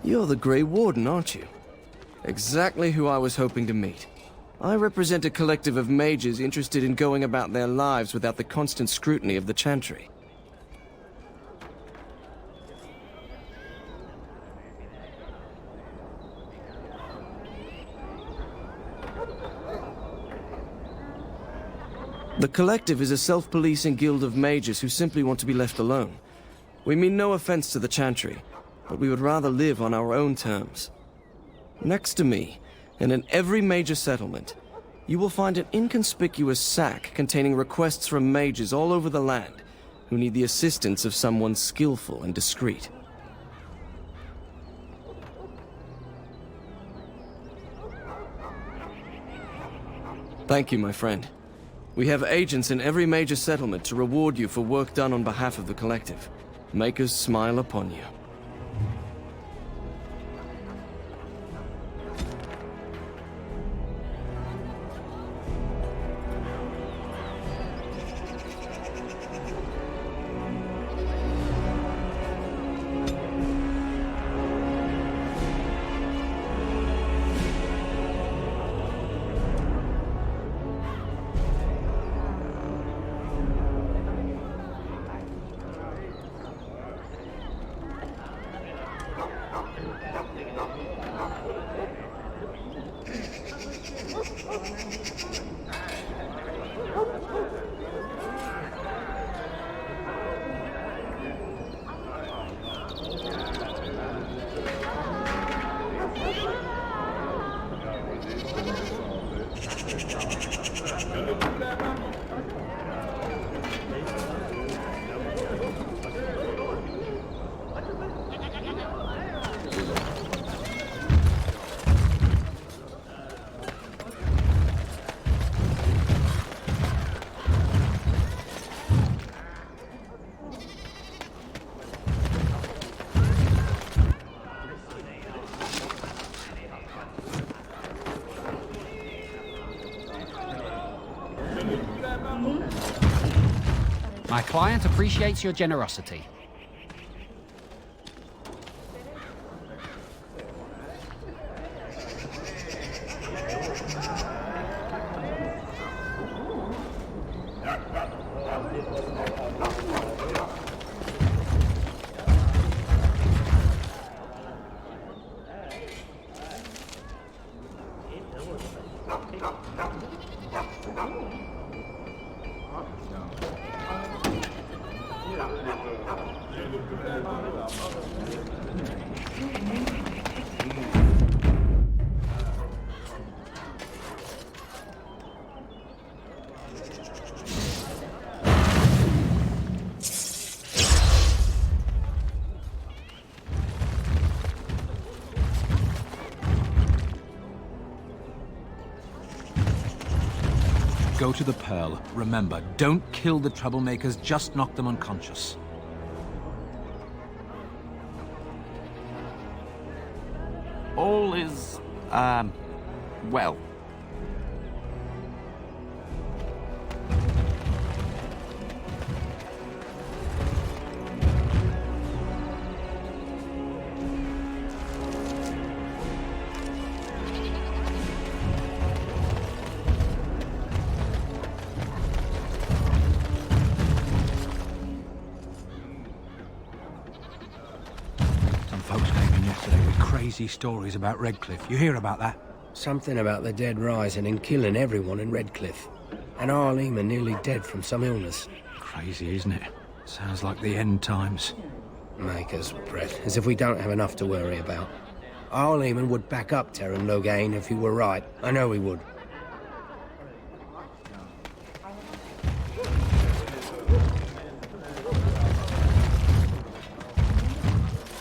they. You're the Grey Warden, aren't you? Exactly who I was hoping to meet. I represent a collective of mages interested in going about their lives without the constant scrutiny of the Chantry. The Collective is a self-policing guild of mages who simply want to be left alone. We mean no offense to the Chantry, but we would rather live on our own terms. Next to me, and in every major settlement, you will find an inconspicuous sack containing requests from mages all over the land who need the assistance of someone skillful and discreet. Thank you, my friend. We have agents in every major settlement to reward you for work done on behalf of the Collective. Make us smile upon you. My client appreciates your generosity. Go to the Pearl. Remember, don't kill the troublemakers, just knock them unconscious. All is, well. Crazy stories about Redcliffe. You hear about that? Something about the dead rising and killing everyone in Redcliffe. And Arlema nearly dead from some illness. Crazy, isn't it? Sounds like the end times. Make us breath, as if we don't have enough to worry about. Arlema would back up Terran Logain if he were right. I know he would.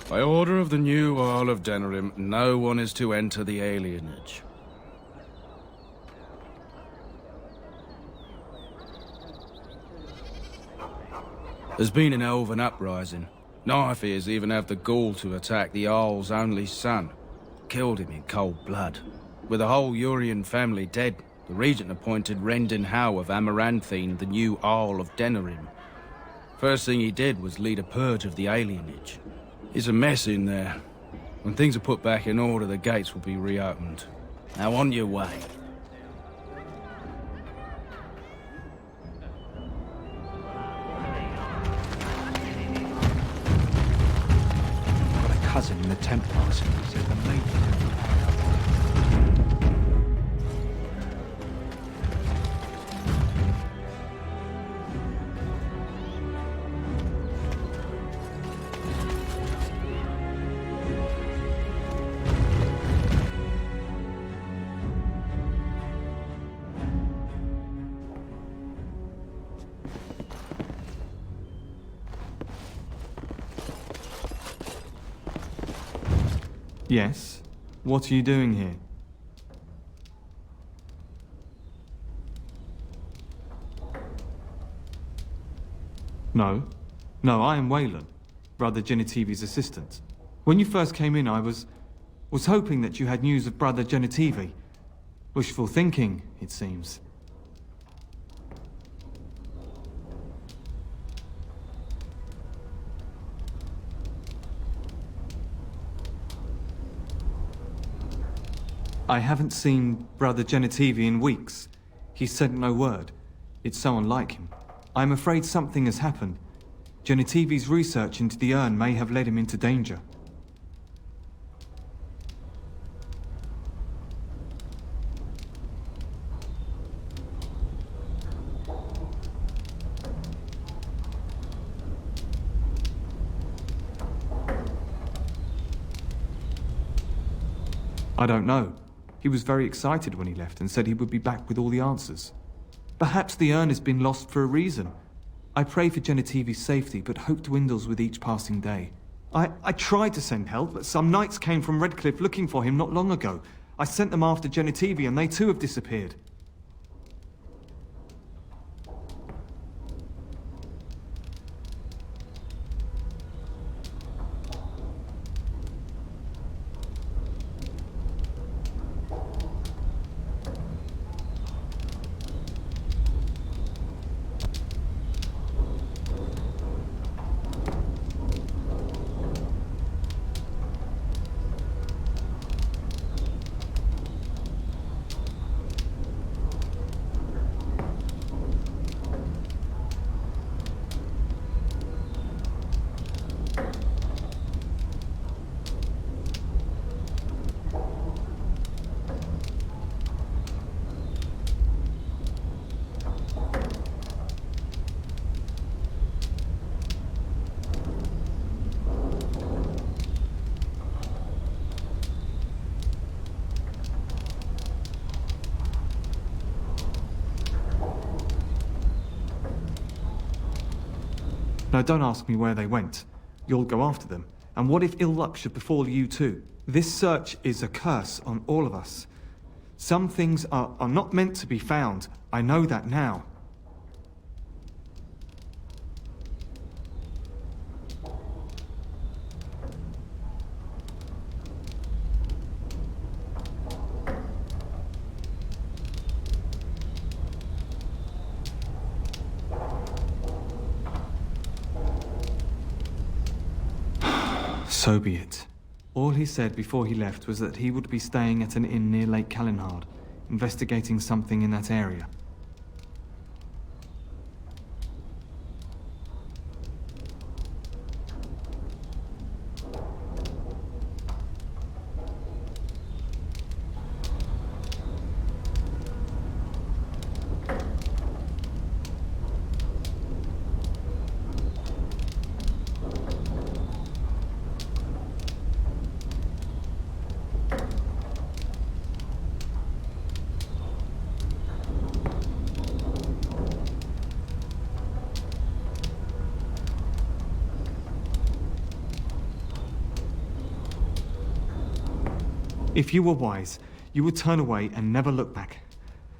By order of the new Earl of Denerim, no one is to enter the alienage. There's been an elven uprising. Knifeears even have the gall to attack the Jarl's only son. Killed him in cold blood. With the whole Urian family dead, the regent appointed Rendon Howe of Amaranthine the new Jarl of Denerim. First thing he did was lead a purge of the alienage. It's a mess in there. When things are put back in order, the gates will be reopened. Now on your way. Got a cousin in the Templars. Says the main Yes? What are you doing here? No. No, I am Waylon, Brother Genitivi's assistant. When you first came in, I was hoping that you had news of Brother Genitivi. Wishful thinking, it seems. I haven't seen Brother Genitivi in weeks. He sent no word. It's so unlike him. I'm afraid something has happened. Genitivi's research into the urn may have led him into danger. I don't know. He was very excited when he left and said he would be back with all the answers. Perhaps the urn has been lost for a reason. I pray for Genitivi's safety, but hope dwindles with each passing day. I tried to send help, but some knights came from Redcliffe looking for him not long ago. I sent them after Genitivi and they too have disappeared. Now don't ask me where they went. You'll go after them. And what if ill luck should befall you too? This search is a curse on all of us. Some things are not meant to be found. I know that now. So be it. All he said before he left was that he would be staying at an inn near Lake Calenhard, investigating something in that area. If you were wise, you would turn away and never look back.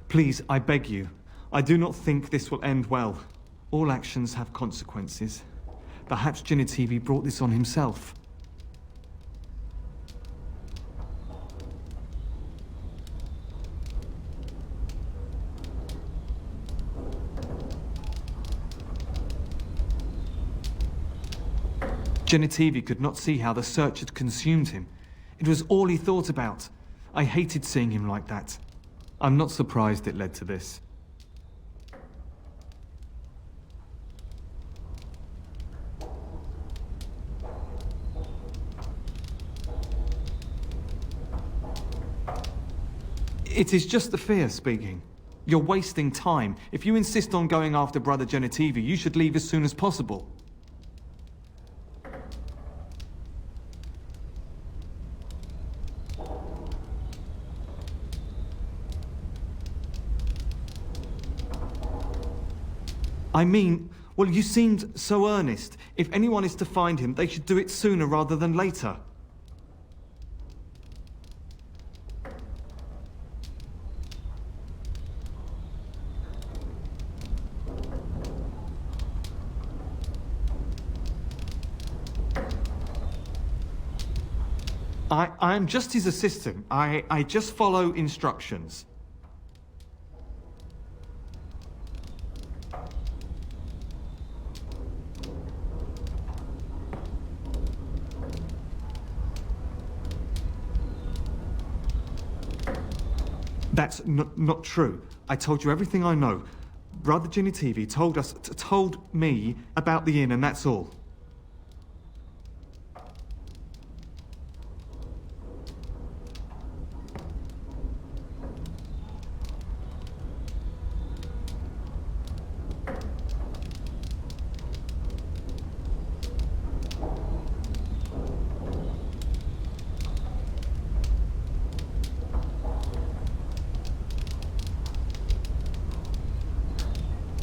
Please, I beg you. I do not think this will end well. All actions have consequences. Perhaps Genitivi brought this on himself. Genitivi could not see how the search had consumed him. It was all he thought about. I hated seeing him like that. I'm not surprised it led to this. It is just the fear speaking. You're wasting time. If you insist on going after Brother Genitivi, you should leave as soon as possible. I mean, well, you seemed so earnest. If anyone is to find him, they should do it sooner rather than later. I'm just his assistant. I just follow instructions. That's not true. I told you everything I know. Brother Genitivi told me about the inn, and that's all.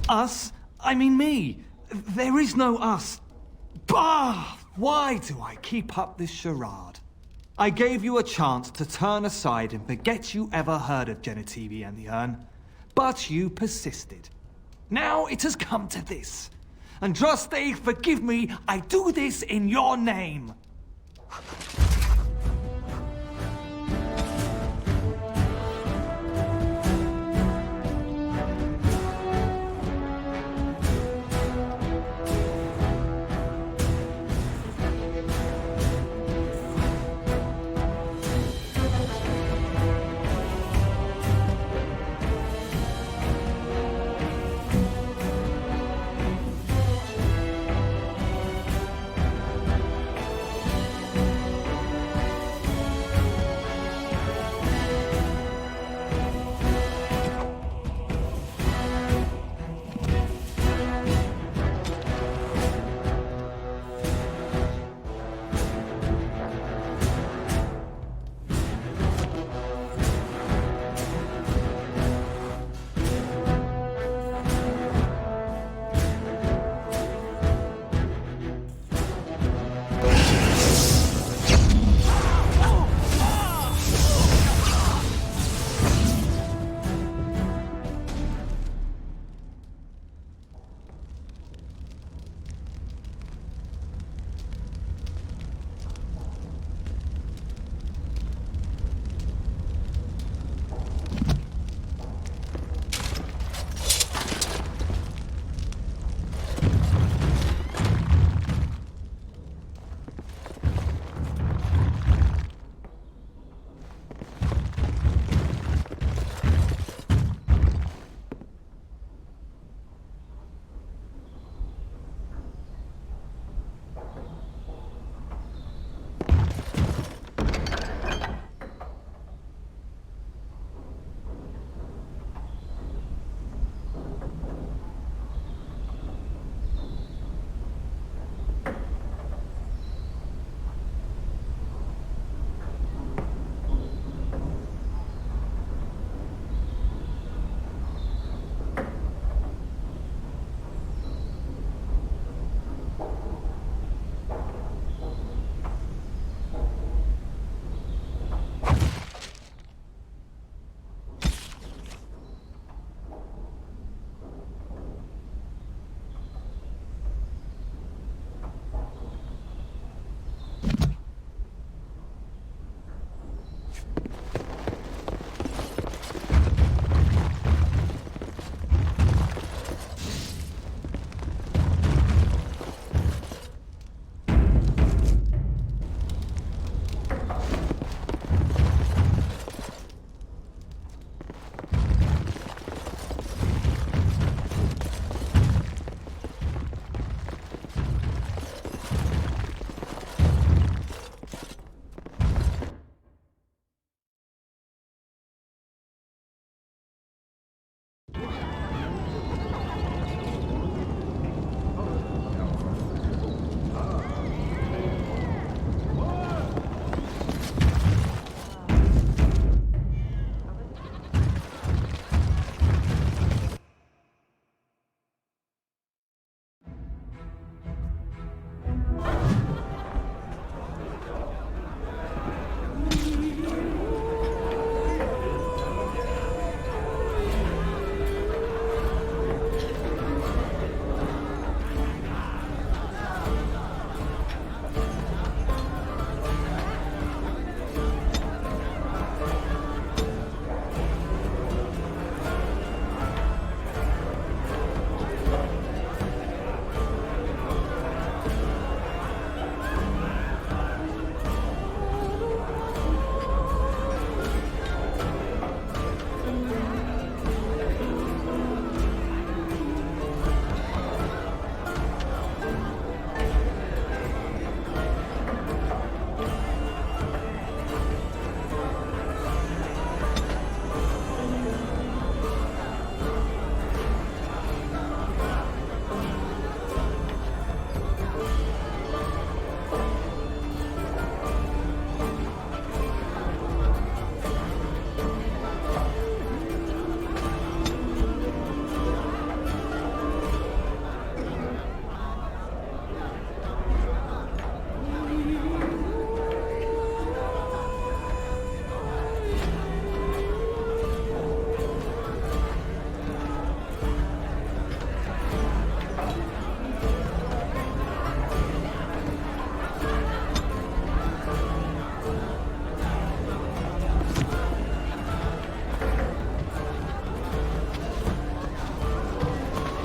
Us? I mean me. There is no us. Bah! Why do I keep up this charade? I gave you a chance to turn aside and forget you ever heard of Genitivi and the urn, but you persisted. Now it has come to this. Andraste, forgive me, I do this in your name.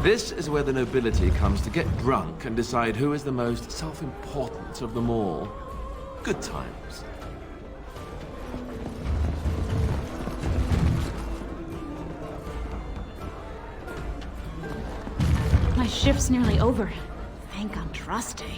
This is where the nobility comes to get drunk and decide who is the most self-important of them all. Good times. My shift's nearly over. Thank Andraste.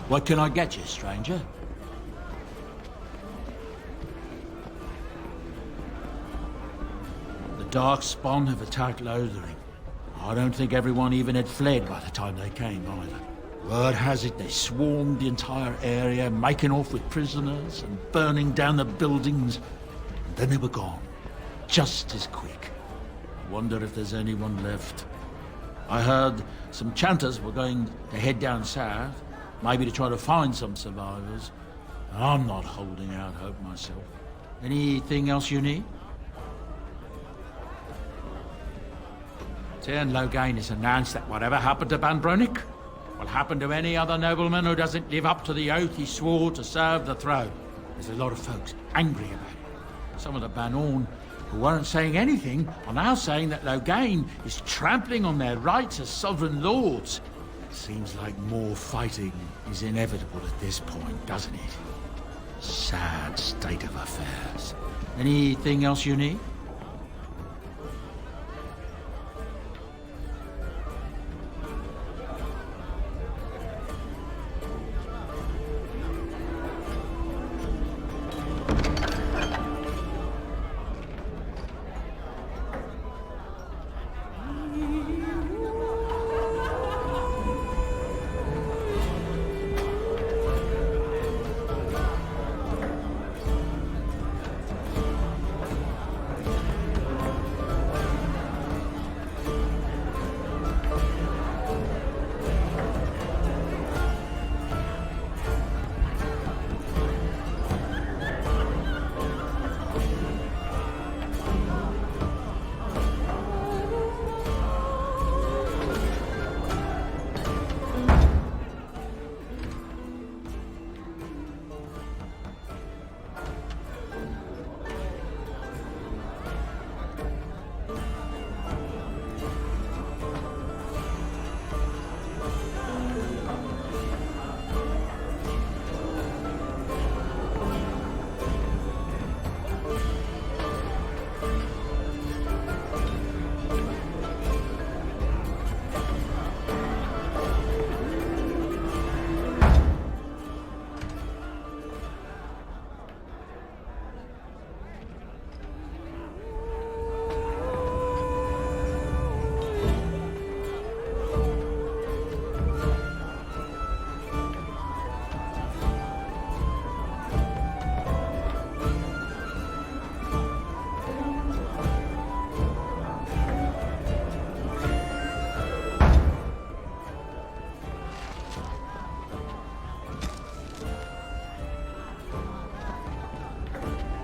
What can I get you, stranger? The Darkspawn have attacked Lothering. I don't think everyone even had fled by the time they came, either. Word has it they swarmed the entire area, making off with prisoners and burning down the buildings. And then they were gone, just as quick. I wonder if there's anyone left. I heard some chanters were going to head down south, maybe to try to find some survivors. I'm not holding out hope myself. Anything else you need? Tern Logain has announced that whatever happened to Ban Bronick will happen to any other nobleman who doesn't live up to the oath he swore to serve the throne. There's a lot of folks angry about it. Some of the Banorn who weren't saying anything are now saying that Logain is trampling on their rights as sovereign lords. Seems like more fighting is inevitable at this point, doesn't it? Sad state of affairs. Anything else you need?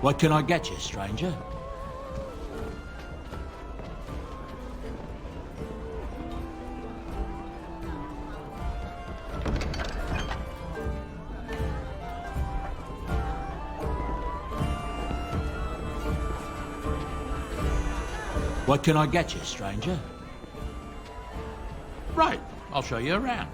What can I get you, stranger? What can I get you, stranger? Right, I'll show you around.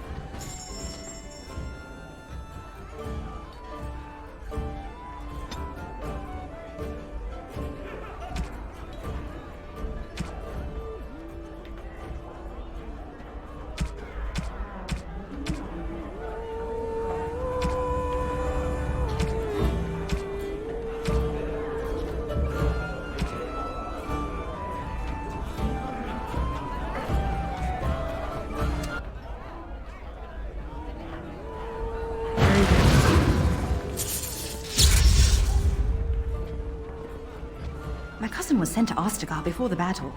My cousin was sent to Ostagar before the battle.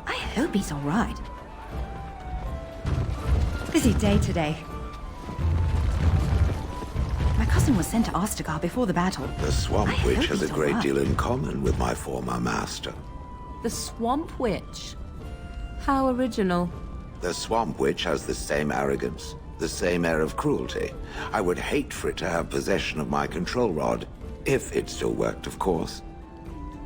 I hope he's all right. Busy day today. My cousin was sent to Ostagar before the battle. The Swamp I Witch hope has a he's all great right. deal in common with my former master. The Swamp Witch. How original. The Swamp Witch has the same arrogance, the same air of cruelty. I would hate for it to have possession of my control rod, if it still worked, of course.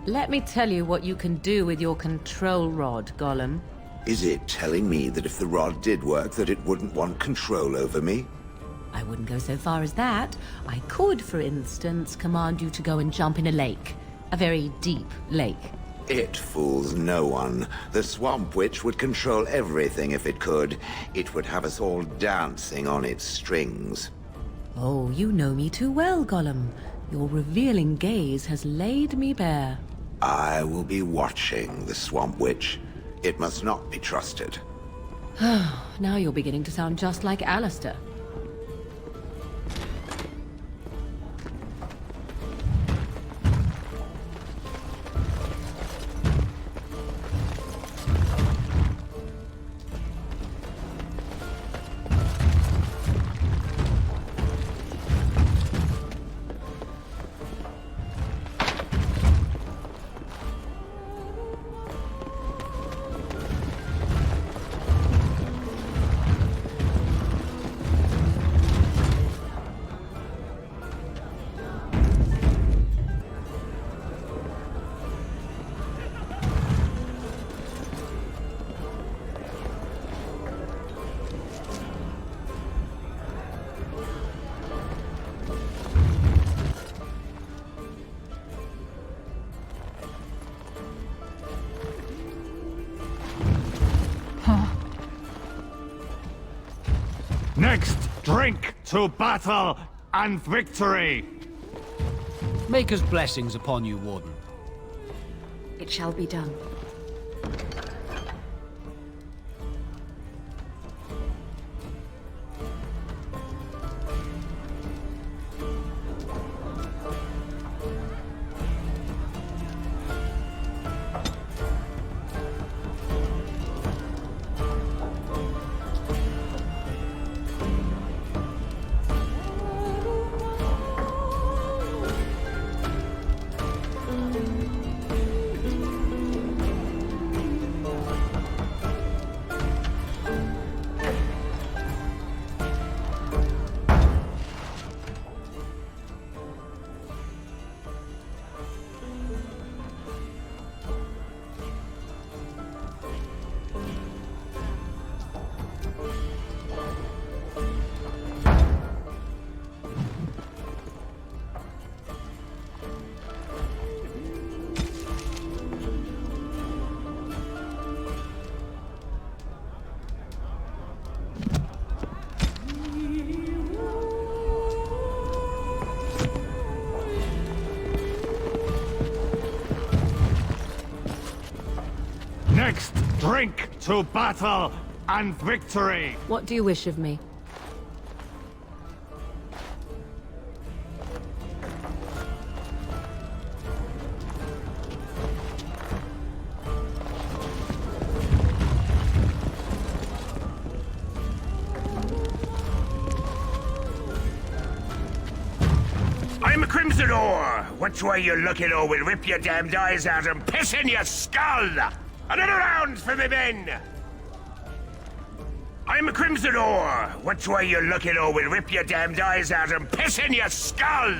Let me tell you what you can do with your control rod, Gollum. Is it telling me that if the rod did work, that it wouldn't want control over me? I wouldn't go so far as that. I could, for instance, command you to go and jump in a lake. A very deep lake. It fools no one. The Swamp Witch would control everything if it could. It would have us all dancing on its strings. Oh, you know me too well, Gollum. Your revealing gaze has laid me bare. I will be watching the Swamp Witch. It must not be trusted. Now you're beginning to sound just like Alistair. Next, drink to battle and victory! Maker's blessings upon you, Warden. It shall be done. Next, drink to battle and victory! What do you wish of me? I am a crimson ore! Which way you looking, or we'll rip your damned eyes out and piss in your skull! Another round for me men! I'm a crimson ore! Which way you looking, or we'll rip your damned eyes out and piss in your skull!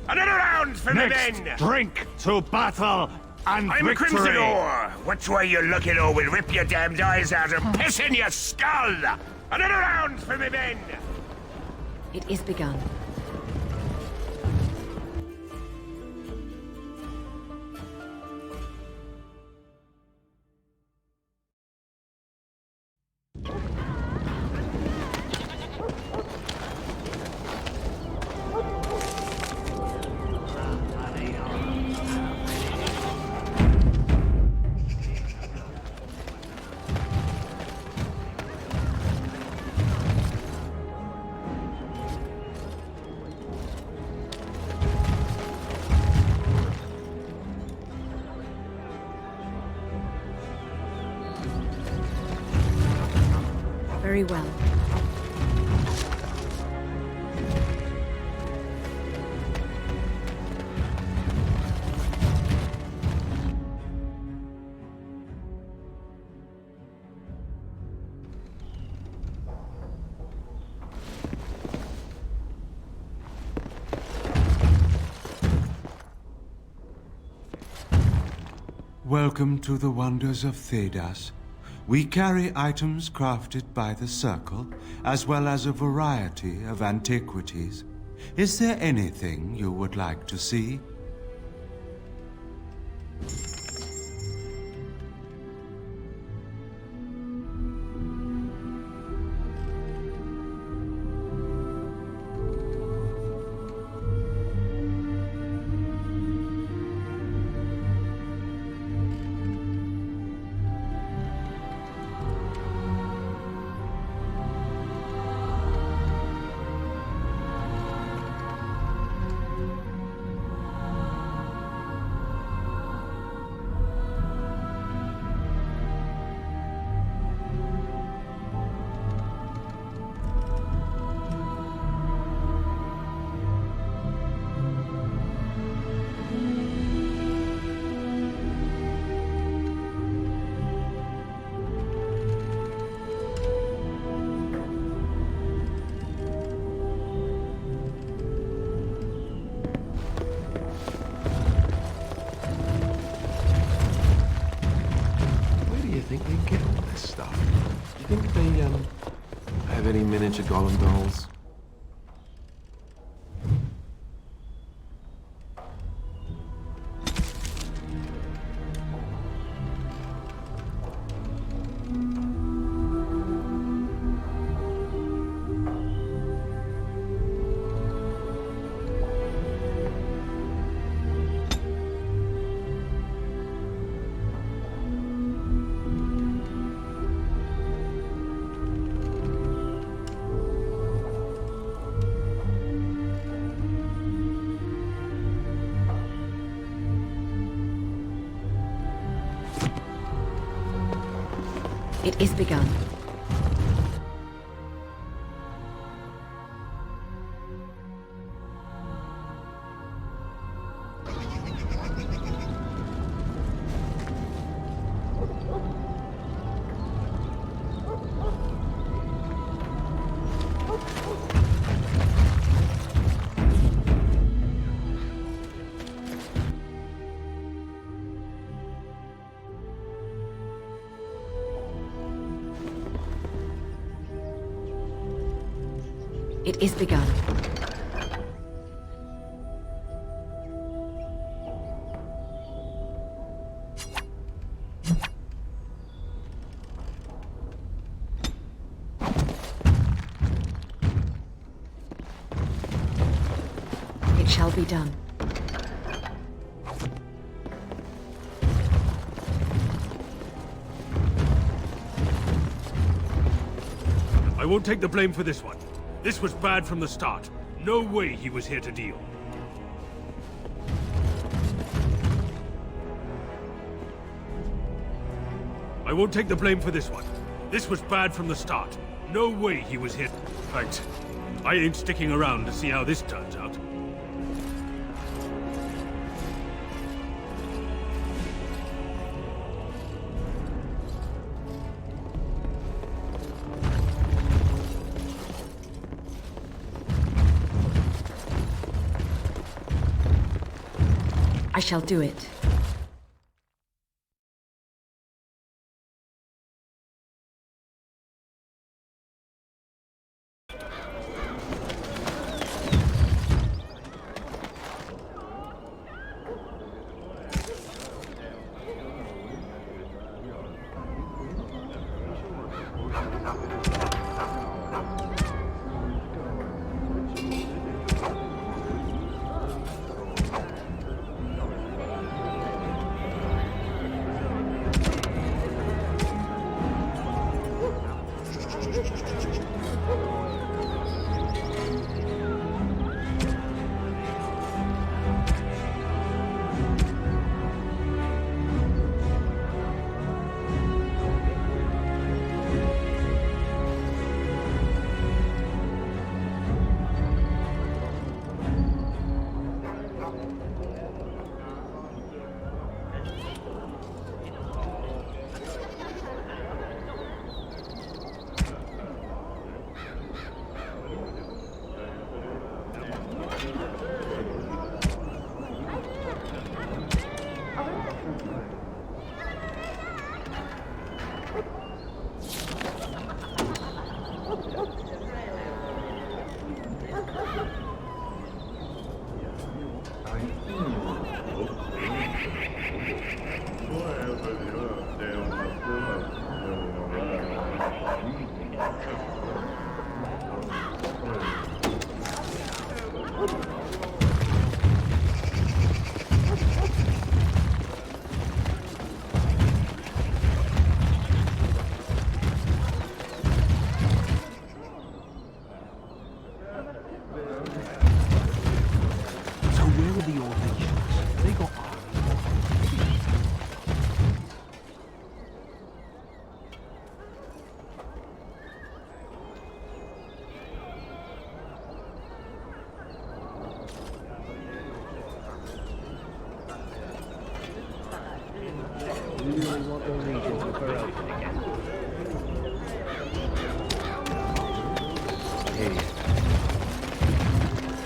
Another round for me men! Drink to battle and I'm victory. a crimson ore! Which way you looking, or we'll rip your damned eyes out and piss in your skull! Another round for me men! It is begun. Very well. Welcome to the wonders of Thedas. We carry items crafted by the Circle, as well as a variety of antiquities. Is there anything you would like to see? Any miniature golem dolls? It is begun. It is begun. It shall be done. I won't take the blame for this one. This was bad from the start. No way he was here to deal. I won't take the blame for this one. This was bad from the start. No way he was here. Right. I ain't sticking around to see how this turns out. I shall do it.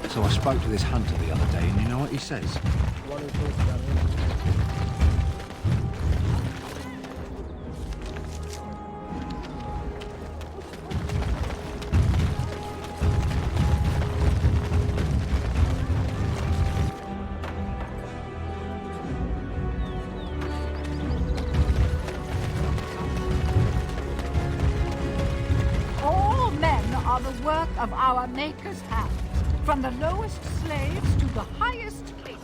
So I spoke to this hunter the other day, and you know what he says? All men are the work of our Maker's hand. From the lowest slaves to the highest kings.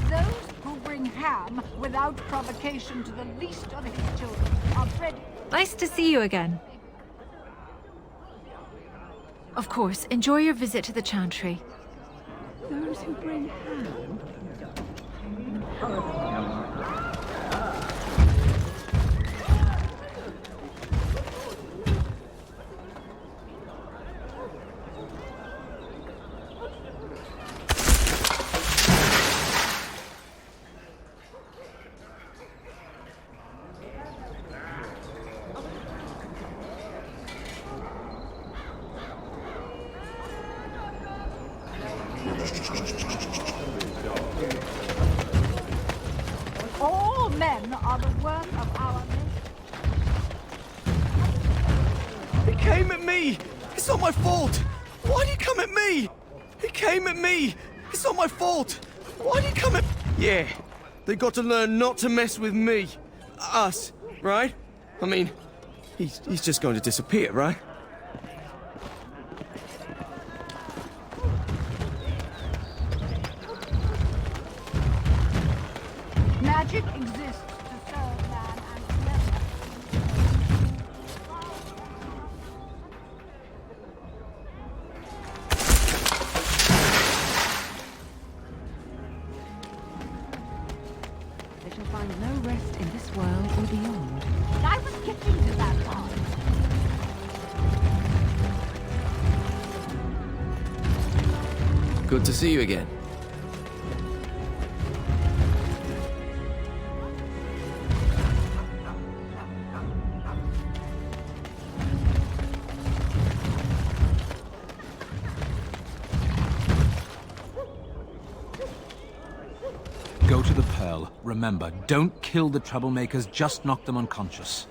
Those who bring ham without provocation to the least of his children are bred. Nice to see you again. Of course, enjoy your visit to the Chantry. Those who bring ham. All men are the work of our He came at me! It's not my fault! Why'd he come at me? He came at me! It's not my fault! Why'd he come at... Yeah, they got to learn not to mess with me. Us, right? I mean, he's just going to disappear, right? Magic exists to serve man and never. They shall find no rest in this world or beyond. I was getting to that part. Good to see you again. Go remember, don't kill the troublemakers, just knock them unconscious.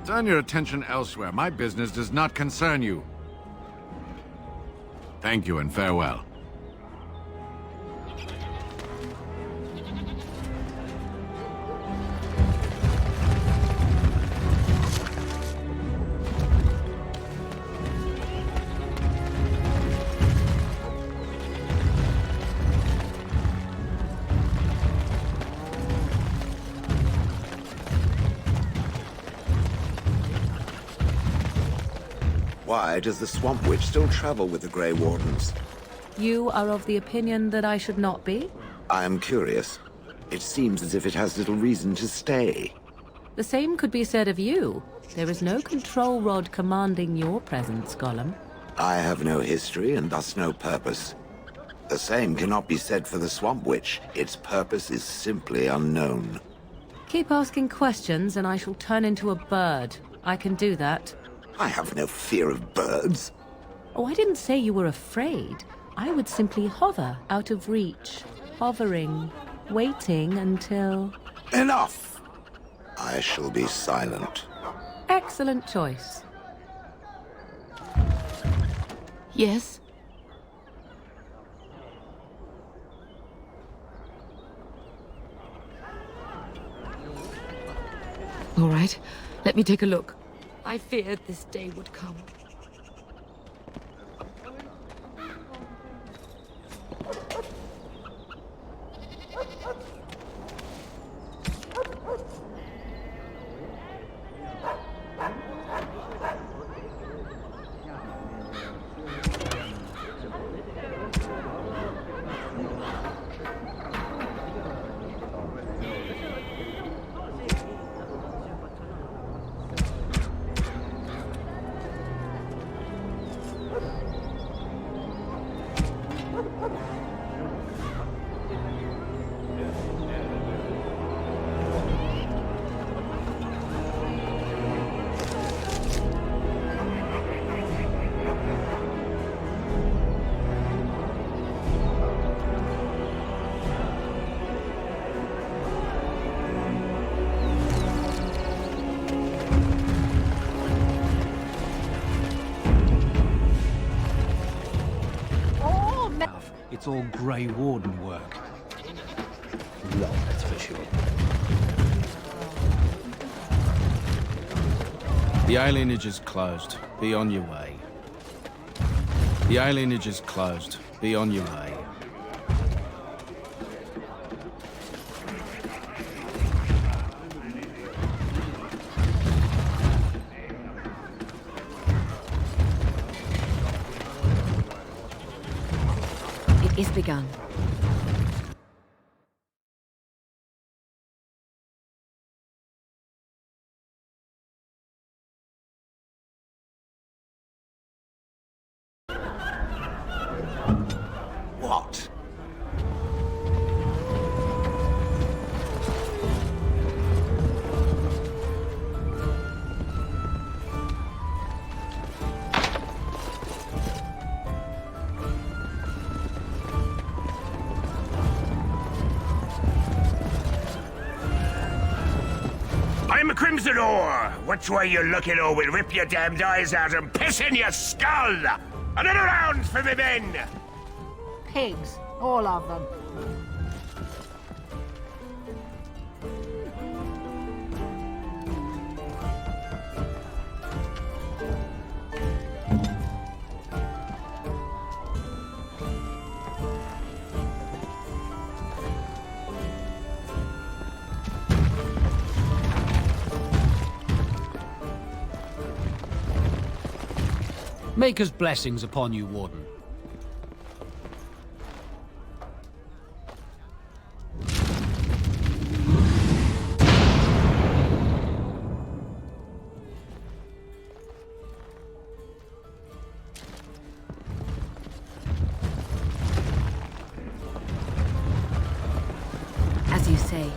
Turn your attention elsewhere. My business does not concern you. Thank you and farewell. Why does the Swamp Witch still travel with the Grey Wardens? You are of the opinion that I should not be? I am curious. It seems as if it has little reason to stay. The same could be said of you. There is no control rod commanding your presence, Gollum. I have no history and thus no purpose. The same cannot be said for the Swamp Witch. Its purpose is simply unknown. Keep asking questions and I shall turn into a bird. I can do that. I have no fear of birds. Oh, I didn't say you were afraid. I would simply hover out of reach. Hovering, waiting until... Enough! I shall be silent. Excellent choice. Yes? All right, let me take a look. I feared this day would come. It's all Grey Warden work. No, that's for sure. The alienage is closed. Be on your way. The alienage is closed. Be on your way. It is begun. What? I'm a Crimson Ore. Which way you looking, or we'll rip your damned eyes out and piss in your skull? Another round for me men! Pigs, all of them. Maker's blessings upon you, Warden. As you say.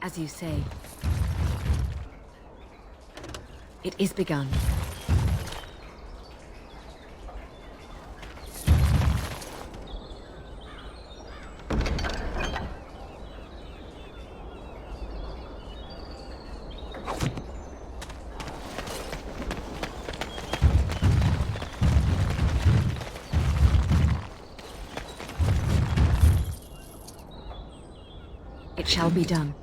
As you say. It is begun. It shall be done.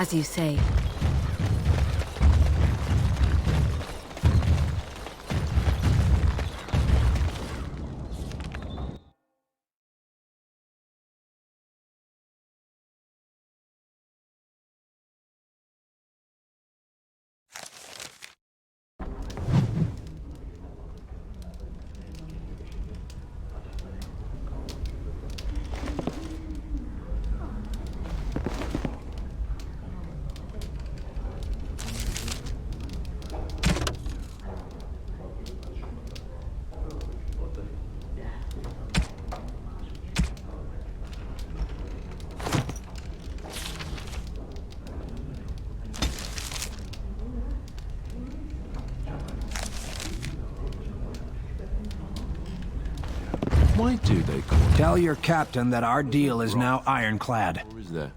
As you say. Why do they call it? Tell your captain that our deal is now ironclad. Or is there?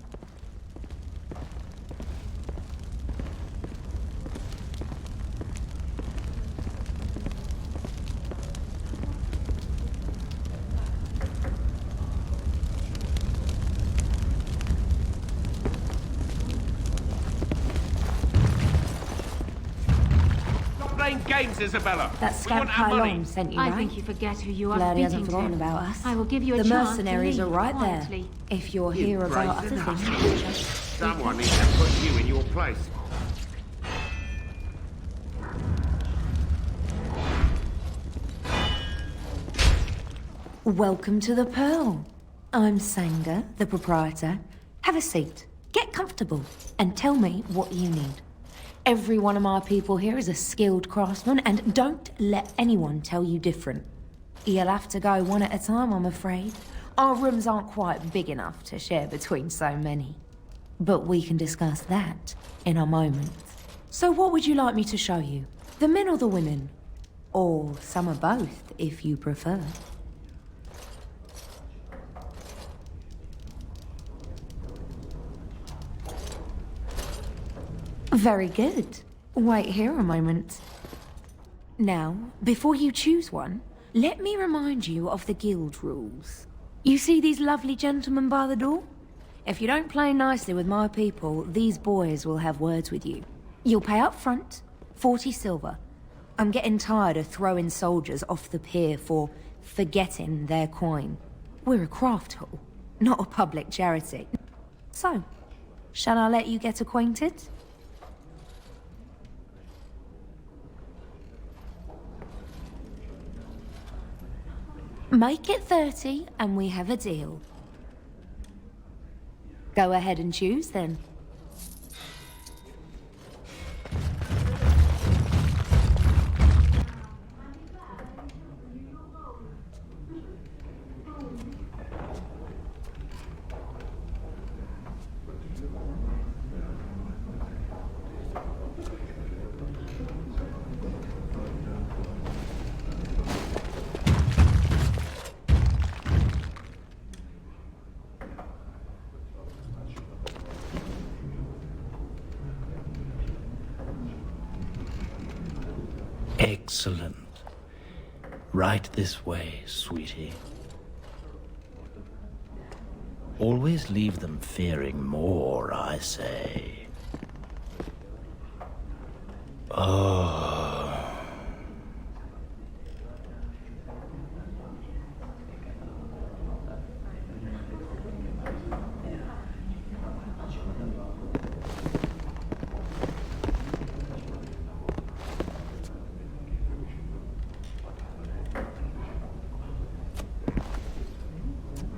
Playing games, Isabella. That scamp Kylon sent you, right? I think you forget who you are Glad he speaking hasn't forgotten to. about us. I will give you a the chance mercenaries to are leave right quietly. there. If you're here about other things. Someone needs to put you in your place. Welcome to the Pearl. I'm Sanga, the proprietor. Have a seat, get comfortable, and tell me what you need. Every one of my people here is a skilled craftsman, and don't let anyone tell you different. You'll have to go one at a time, I'm afraid. Our rooms aren't quite big enough to share between so many. But we can discuss that in a moment. So what would you like me to show you? The men or the women? Or some of both, if you prefer. Very good. Wait here a moment. Now, before you choose one, let me remind you of the guild rules. You see these lovely gentlemen by the door? If you don't play nicely with my people, these boys will have words with you. You'll pay up front, 40 silver. I'm getting tired of throwing soldiers off the pier for forgetting their coin. We're a craft hall, not a public charity. So, shall I let you get acquainted? Make it 30 and we have a deal. Go ahead and choose then. Excellent. Right this way, sweetie. Always leave them fearing more, I say. Oh.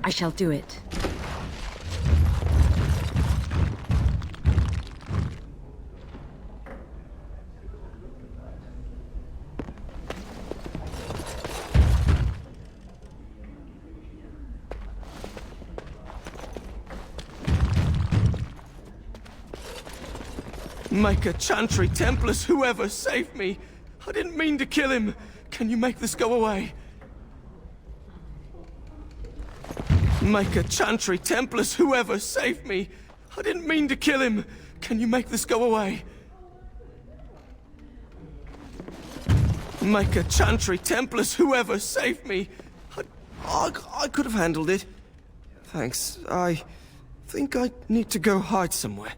I shall do it. Make a chantry, Templars, whoever, save me! I didn't mean to kill him! Can you make this go away? Make a chantry, Templars, whoever, save me! I didn't mean to kill him! Can you make this go away? Make a chantry, Templars, whoever, save me! I could have handled it. Thanks. I think I need to go hide somewhere.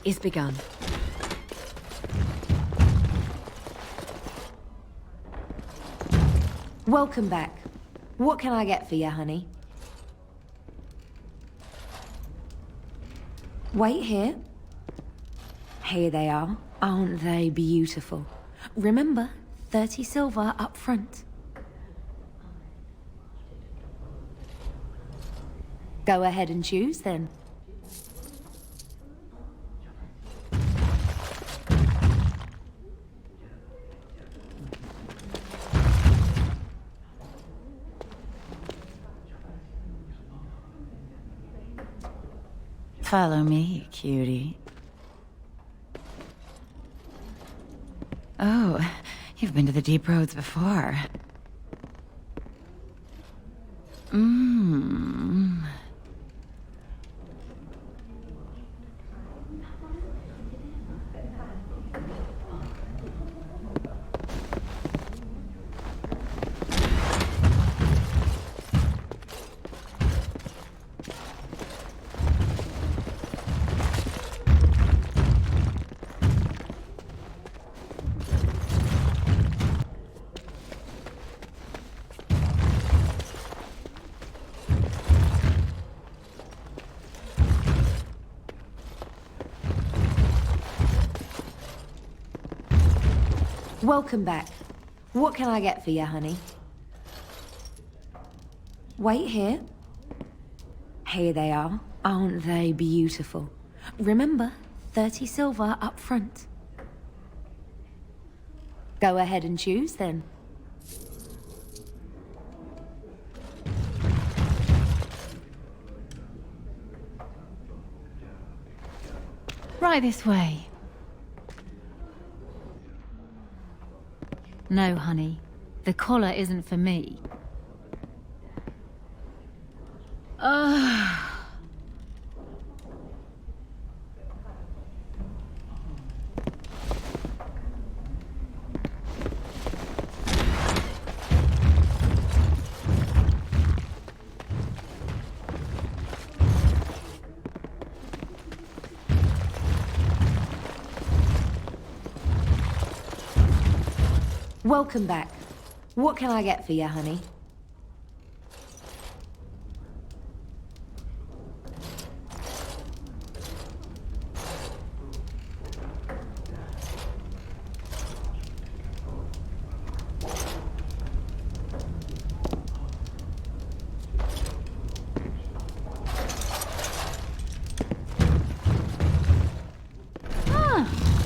is begun. Welcome back. What can I get for you, honey? Wait here. Here they are. Aren't they beautiful? Remember, 30 silver up front. Go ahead and choose then. Follow me, cutie. Oh, you've been to the deep roads before. Mmm. Welcome back. What can I get for you, honey? Wait here. Here they are. Aren't they beautiful? Remember, 30 silver up front. Go ahead and choose then. Right this way. No, honey. The collar isn't for me. Ugh. Welcome back. What can I get for you, honey?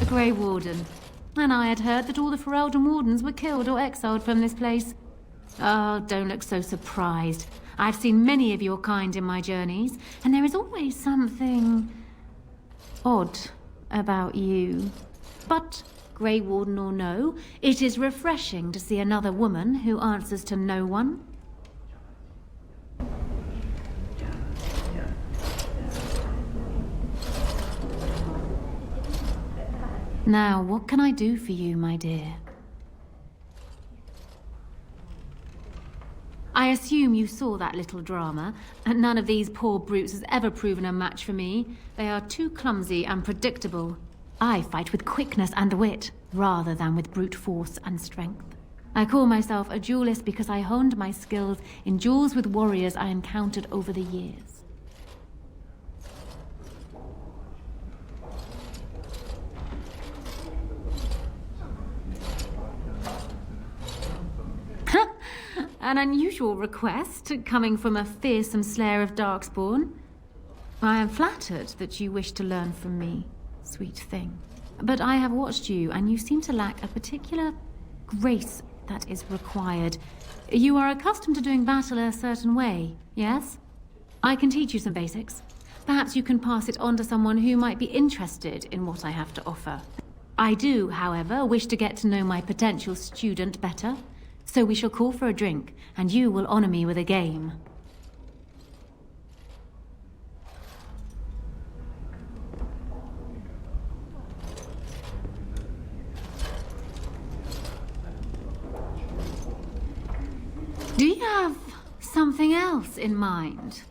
The Grey Warden. And I had heard that all the Ferelden wardens were killed or exiled from this place. Oh, don't look so surprised. I've seen many of your kind in my journeys, and there is always something odd about you. But, Grey Warden or no, it is refreshing to see another woman who answers to no one. Now, what can I do for you, my dear? I assume you saw that little drama, and none of these poor brutes has ever proven a match for me. They are too clumsy and predictable. I fight with quickness and wit, rather than with brute force and strength. I call myself a duelist because I honed my skills in duels with warriors I encountered over the years. An unusual request, coming from a fearsome slayer of Darkspawn. I am flattered that you wish to learn from me, sweet thing. But I have watched you, and you seem to lack a particular grace that is required. You are accustomed to doing battle a certain way, yes? I can teach you some basics. Perhaps you can pass it on to someone who might be interested in what I have to offer. I do, however, wish to get to know my potential student better. So we shall call for a drink, and you will honor me with a game. Do you have something else in mind?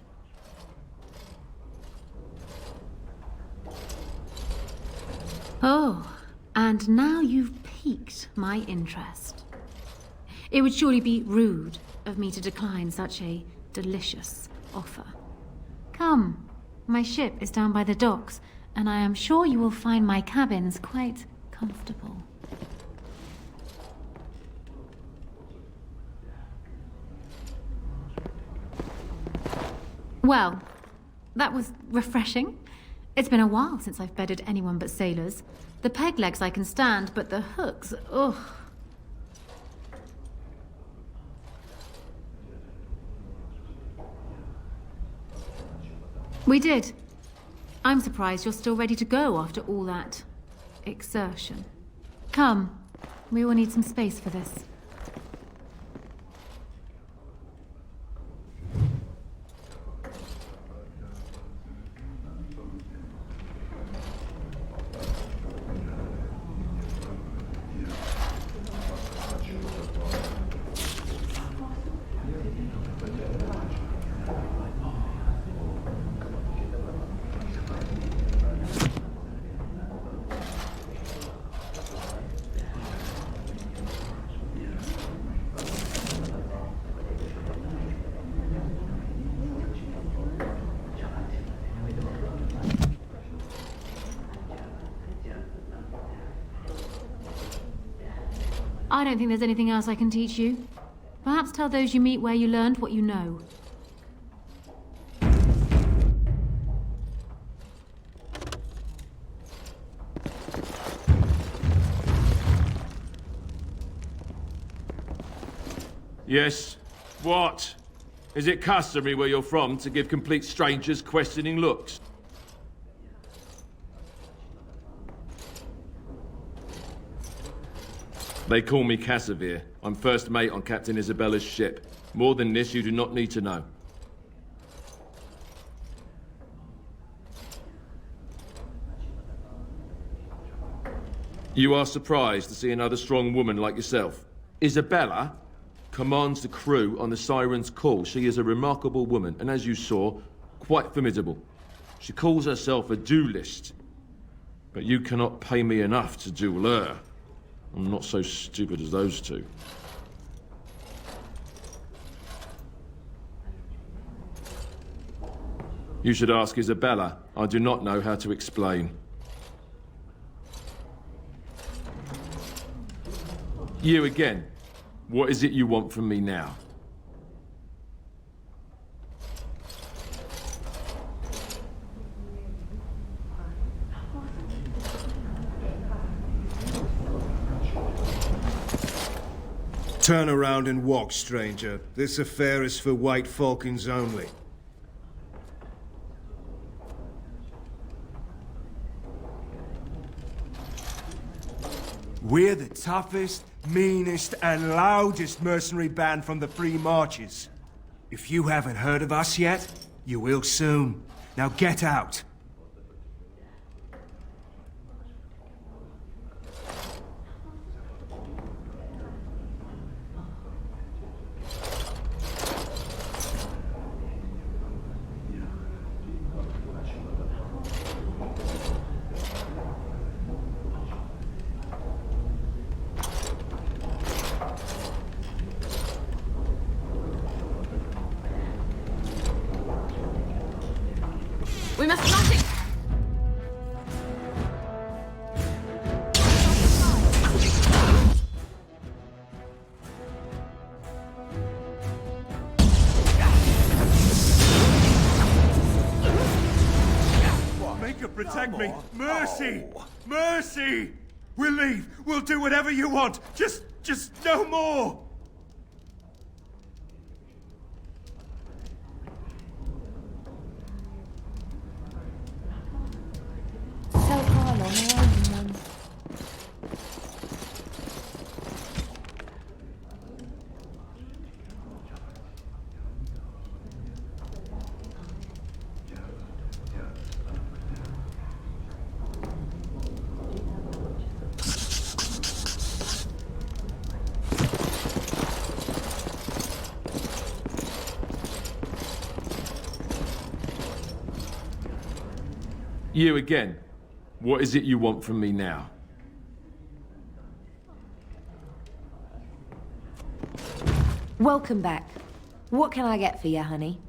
Oh, and now you've piqued my interest. It would surely be rude of me to decline such a delicious offer. Come, my ship is down by the docks, and I am sure you will find my cabins quite comfortable. Well, that was refreshing. It's been a while since I've bedded anyone but sailors. The peg legs I can stand, but the hooks, ugh. We did. I'm surprised you're still ready to go after all that exertion. Come, we will need some space for this. I don't think there's anything else I can teach you. Perhaps tell those you meet where you learned what you know. Yes. What? Is it customary where you're from to give complete strangers questioning looks? They call me Cassavir. I'm first mate on Captain Isabella's ship. More than this, you do not need to know. You are surprised to see another strong woman like yourself. Isabella commands the crew on the Siren's call. She is a remarkable woman, and as you saw, quite formidable. She calls herself a duelist. But you cannot pay me enough to duel her. I'm not so stupid as those two. You should ask Isabella. I do not know how to explain. You again. What is it you want from me now? Turn around and walk, stranger. This affair is for White Falcons only. We're the toughest, meanest, and loudest mercenary band from the Free Marches. If you haven't heard of us yet, you will soon. Now get out. We must not it! Make her protect me! Mercy! Mercy! We'll leave! We'll do whatever you want! Just no more! Tell Carl on her own one. You again. What is it you want from me now? Welcome back. What can I get for you, honey?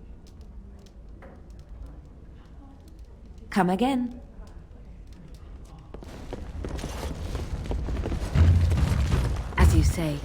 Come again. As you say.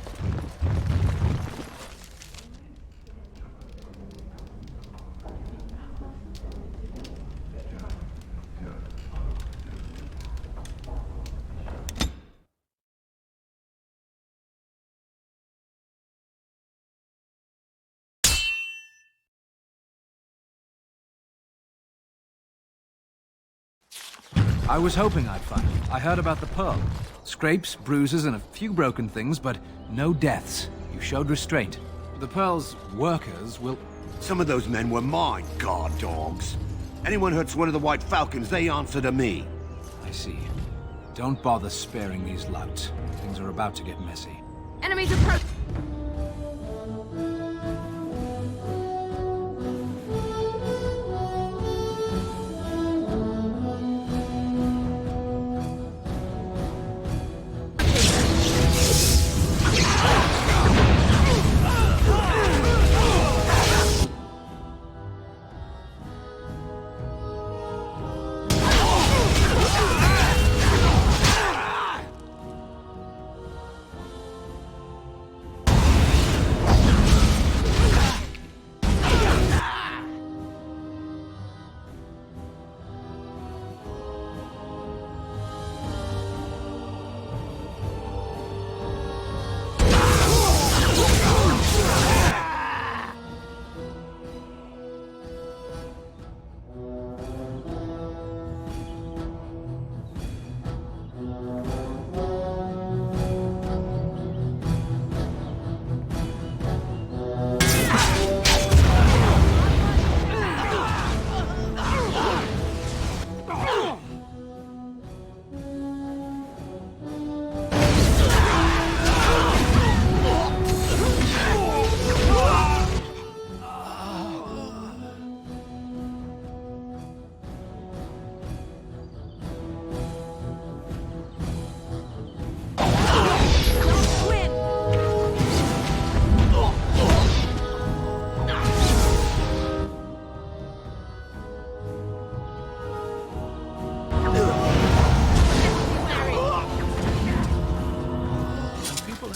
I was hoping I'd find it. I heard about the pearl. Scrapes, bruises, and a few broken things, but no deaths. You showed restraint. The pearl's workers will... Some of those men were mine, guard dogs. Anyone hurts one of the White Falcons, they answer to me. I see. Don't bother sparing these louts. Things are about to get messy. Enemies approach!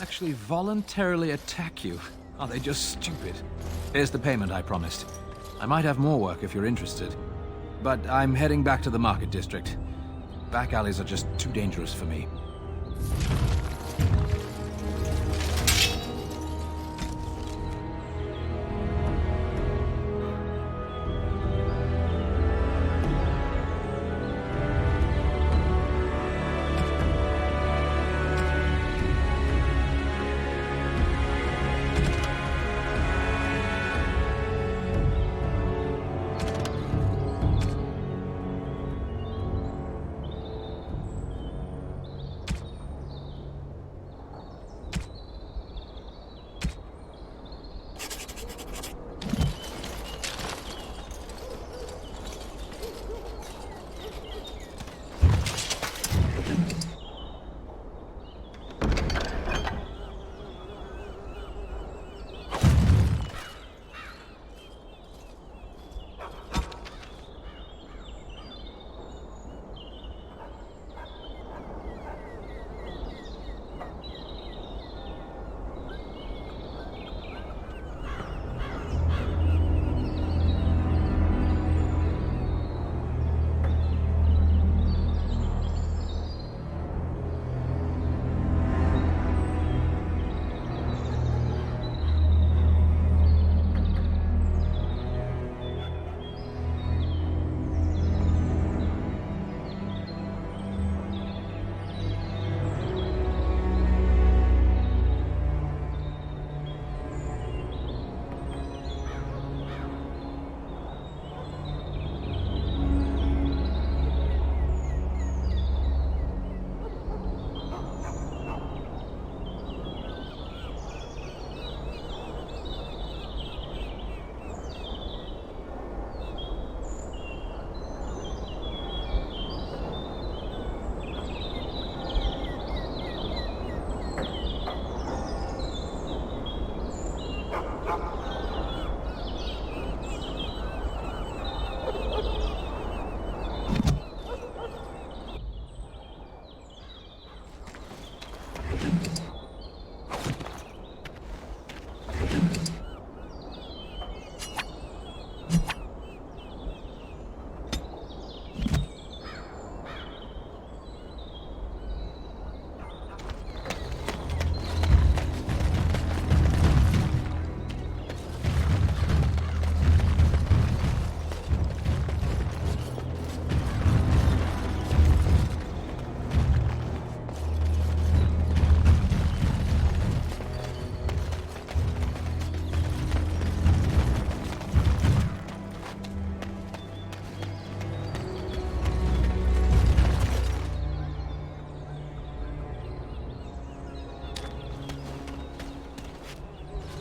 Actually voluntarily attack you. Are they just stupid? Here's the payment I promised. I might have more work if you're interested. But I'm heading back to the market district. Back alleys are just too dangerous for me.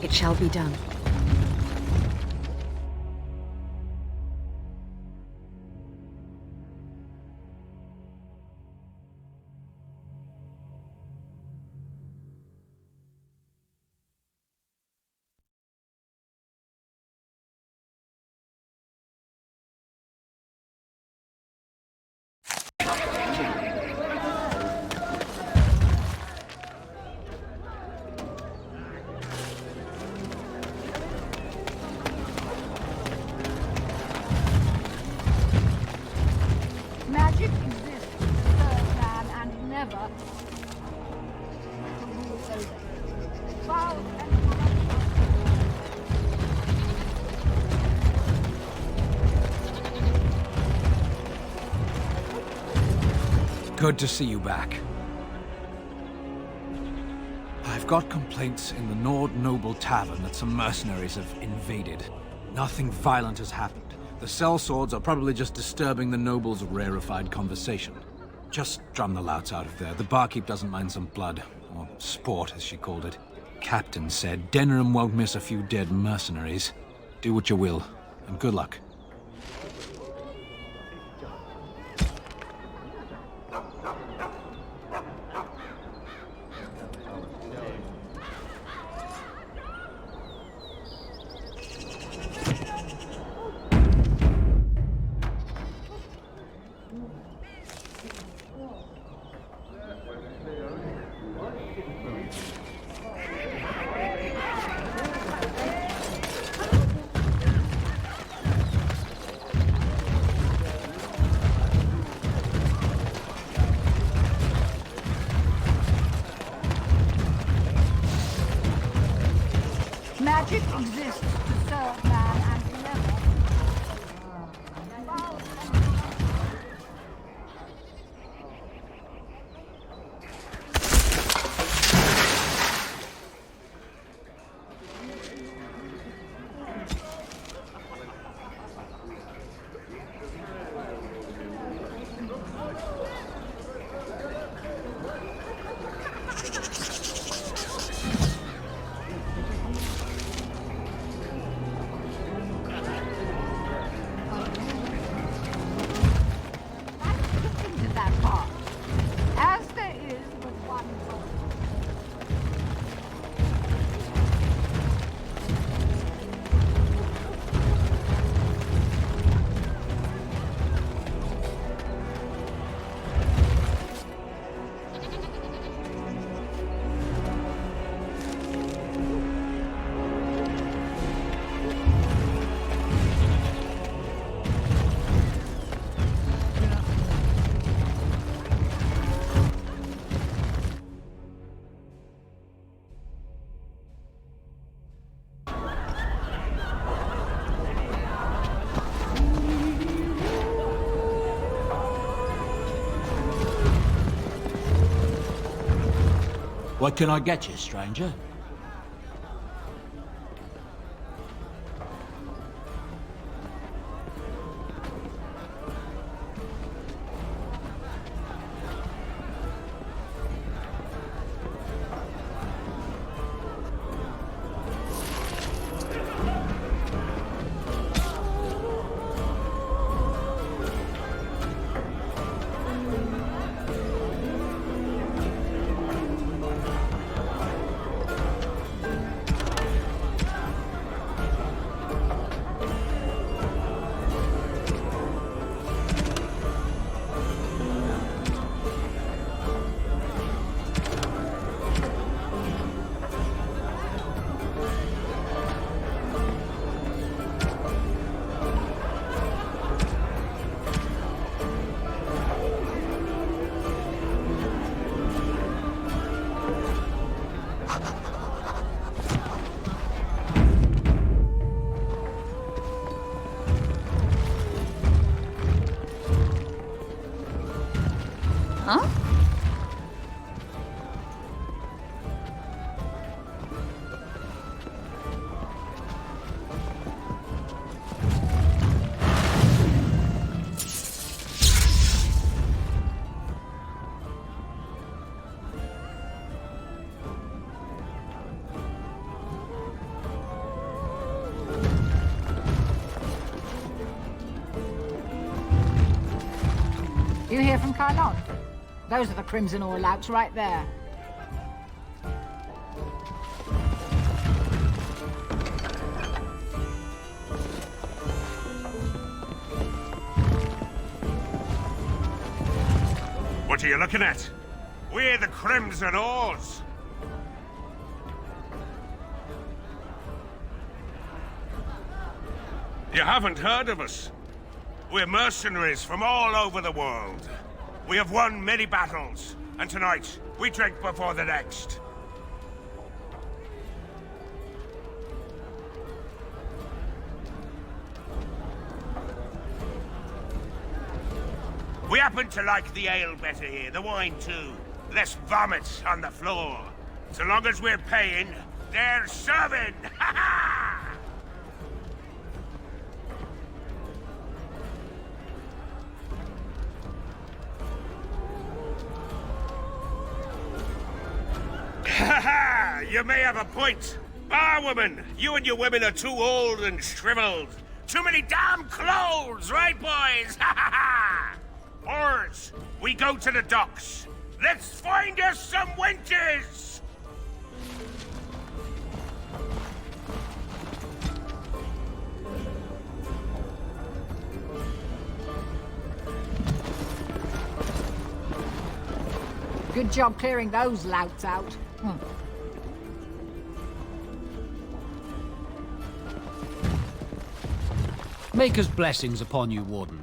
It shall be done. Magic exists to serve man and never to rule over. Foul and Good to see you back. I've got complaints in the Nord Noble Tavern that some mercenaries have invaded. Nothing violent has happened. The sellswords are probably just disturbing the nobles' rarefied conversation. Just drum the louts out of there. The barkeep doesn't mind some blood. Or sport, as she called it. Captain said Denham won't miss a few dead mercenaries. Do what you will, and good luck. magic exists to serve man and never. Foul and into that part, as there is but one vote. What can I get you, stranger? You hear from Kylon? Those are the Crimson All-Outs right there. What are you looking at? We're the Crimson Oars. You haven't heard of us. We're mercenaries from all over the world. We have won many battles, and tonight, we drink before the next. We happen to like the ale better here, the wine too. Less vomit on the floor. So long as we're paying, they're serving! Ha ha! Ha ha! You may have a point. Barwoman, you and your women are too old and shriveled. Too many damn clothes, right, boys? Ha ha ha! Oars, we go to the docks. Let's find us some wenches! Good job clearing those louts out. Maker's blessings upon you, Warden.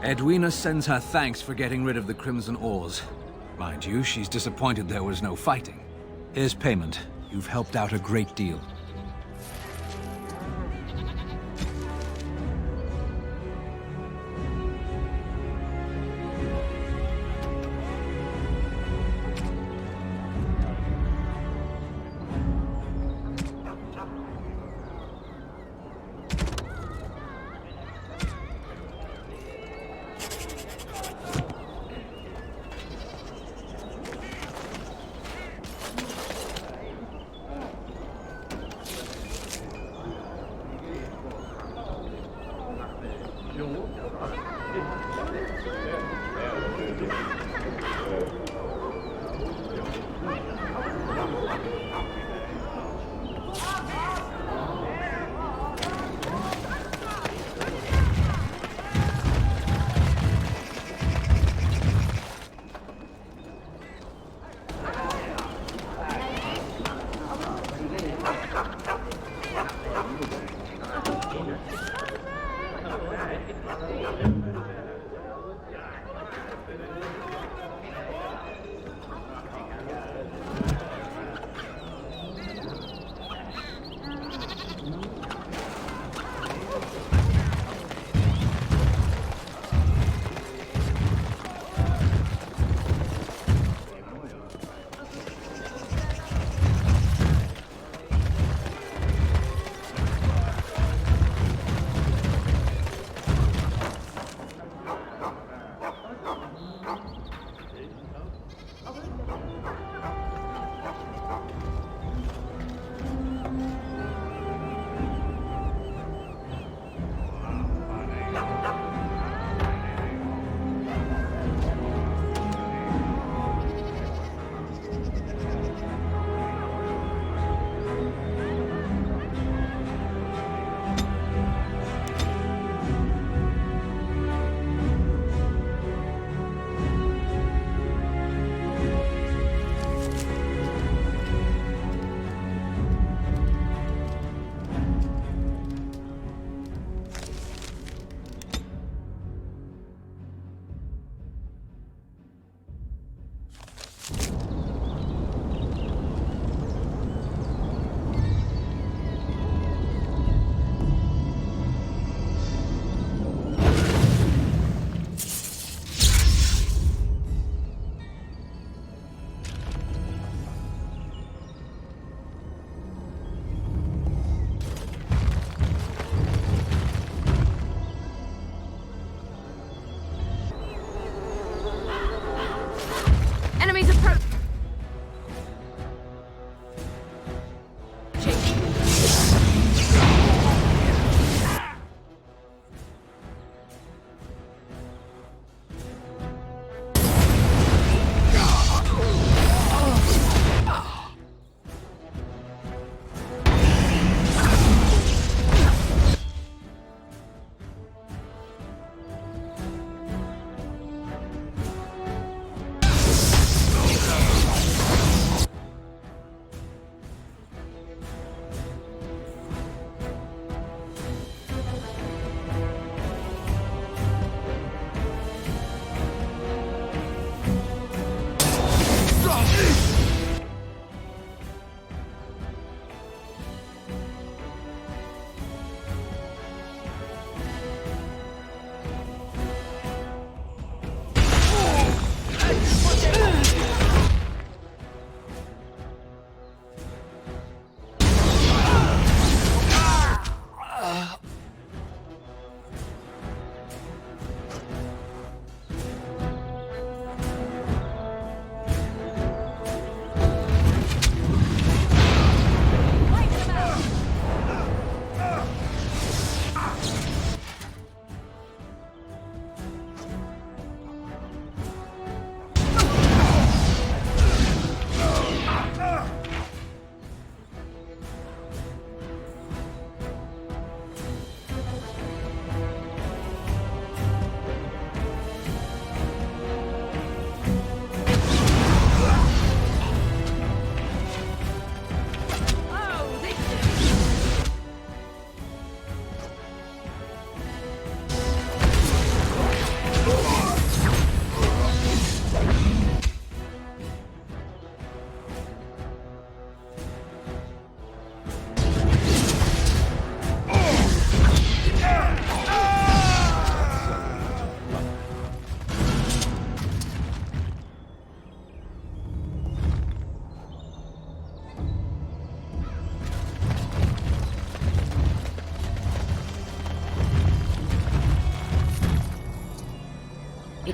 Edwina sends her thanks for getting rid of the Crimson Oars. Mind you, she's disappointed there was no fighting. Here's payment. You've helped out a great deal.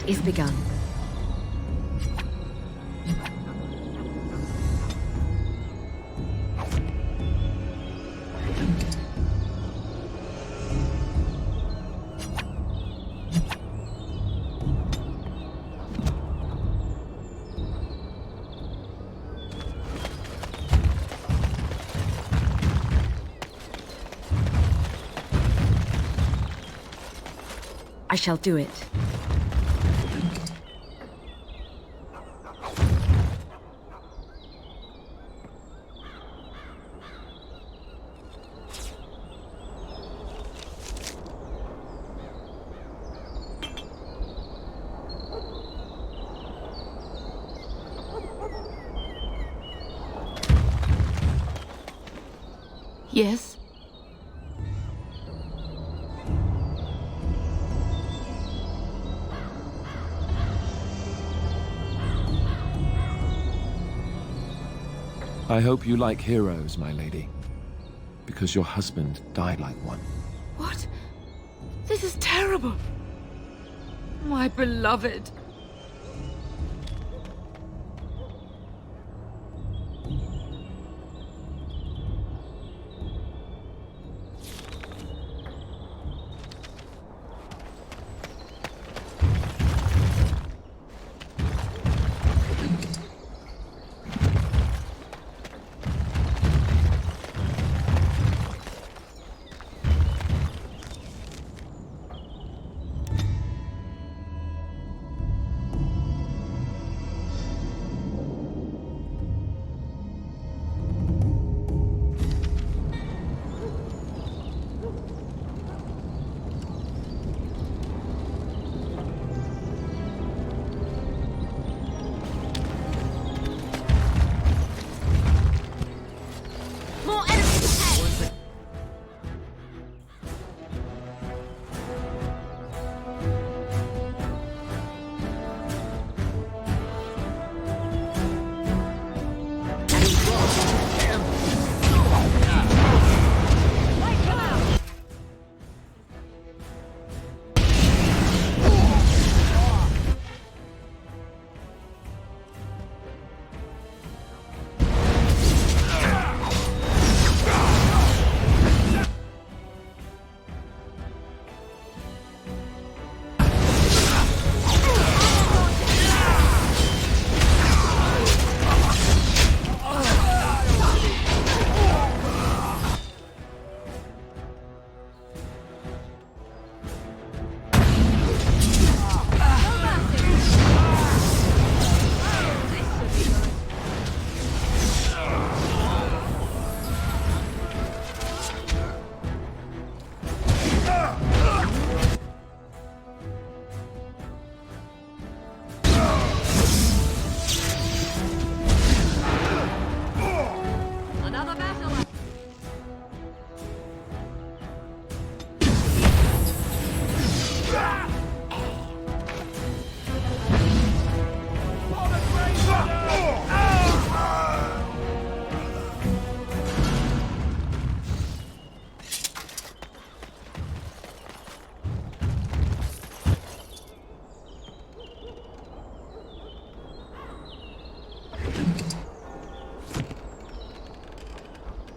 is begun. I shall do it. Yes? I hope you like heroes, my lady. Because your husband died like one. What? This is terrible. My beloved.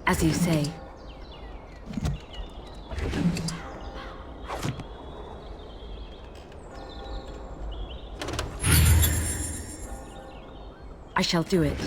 As you say. I shall do it.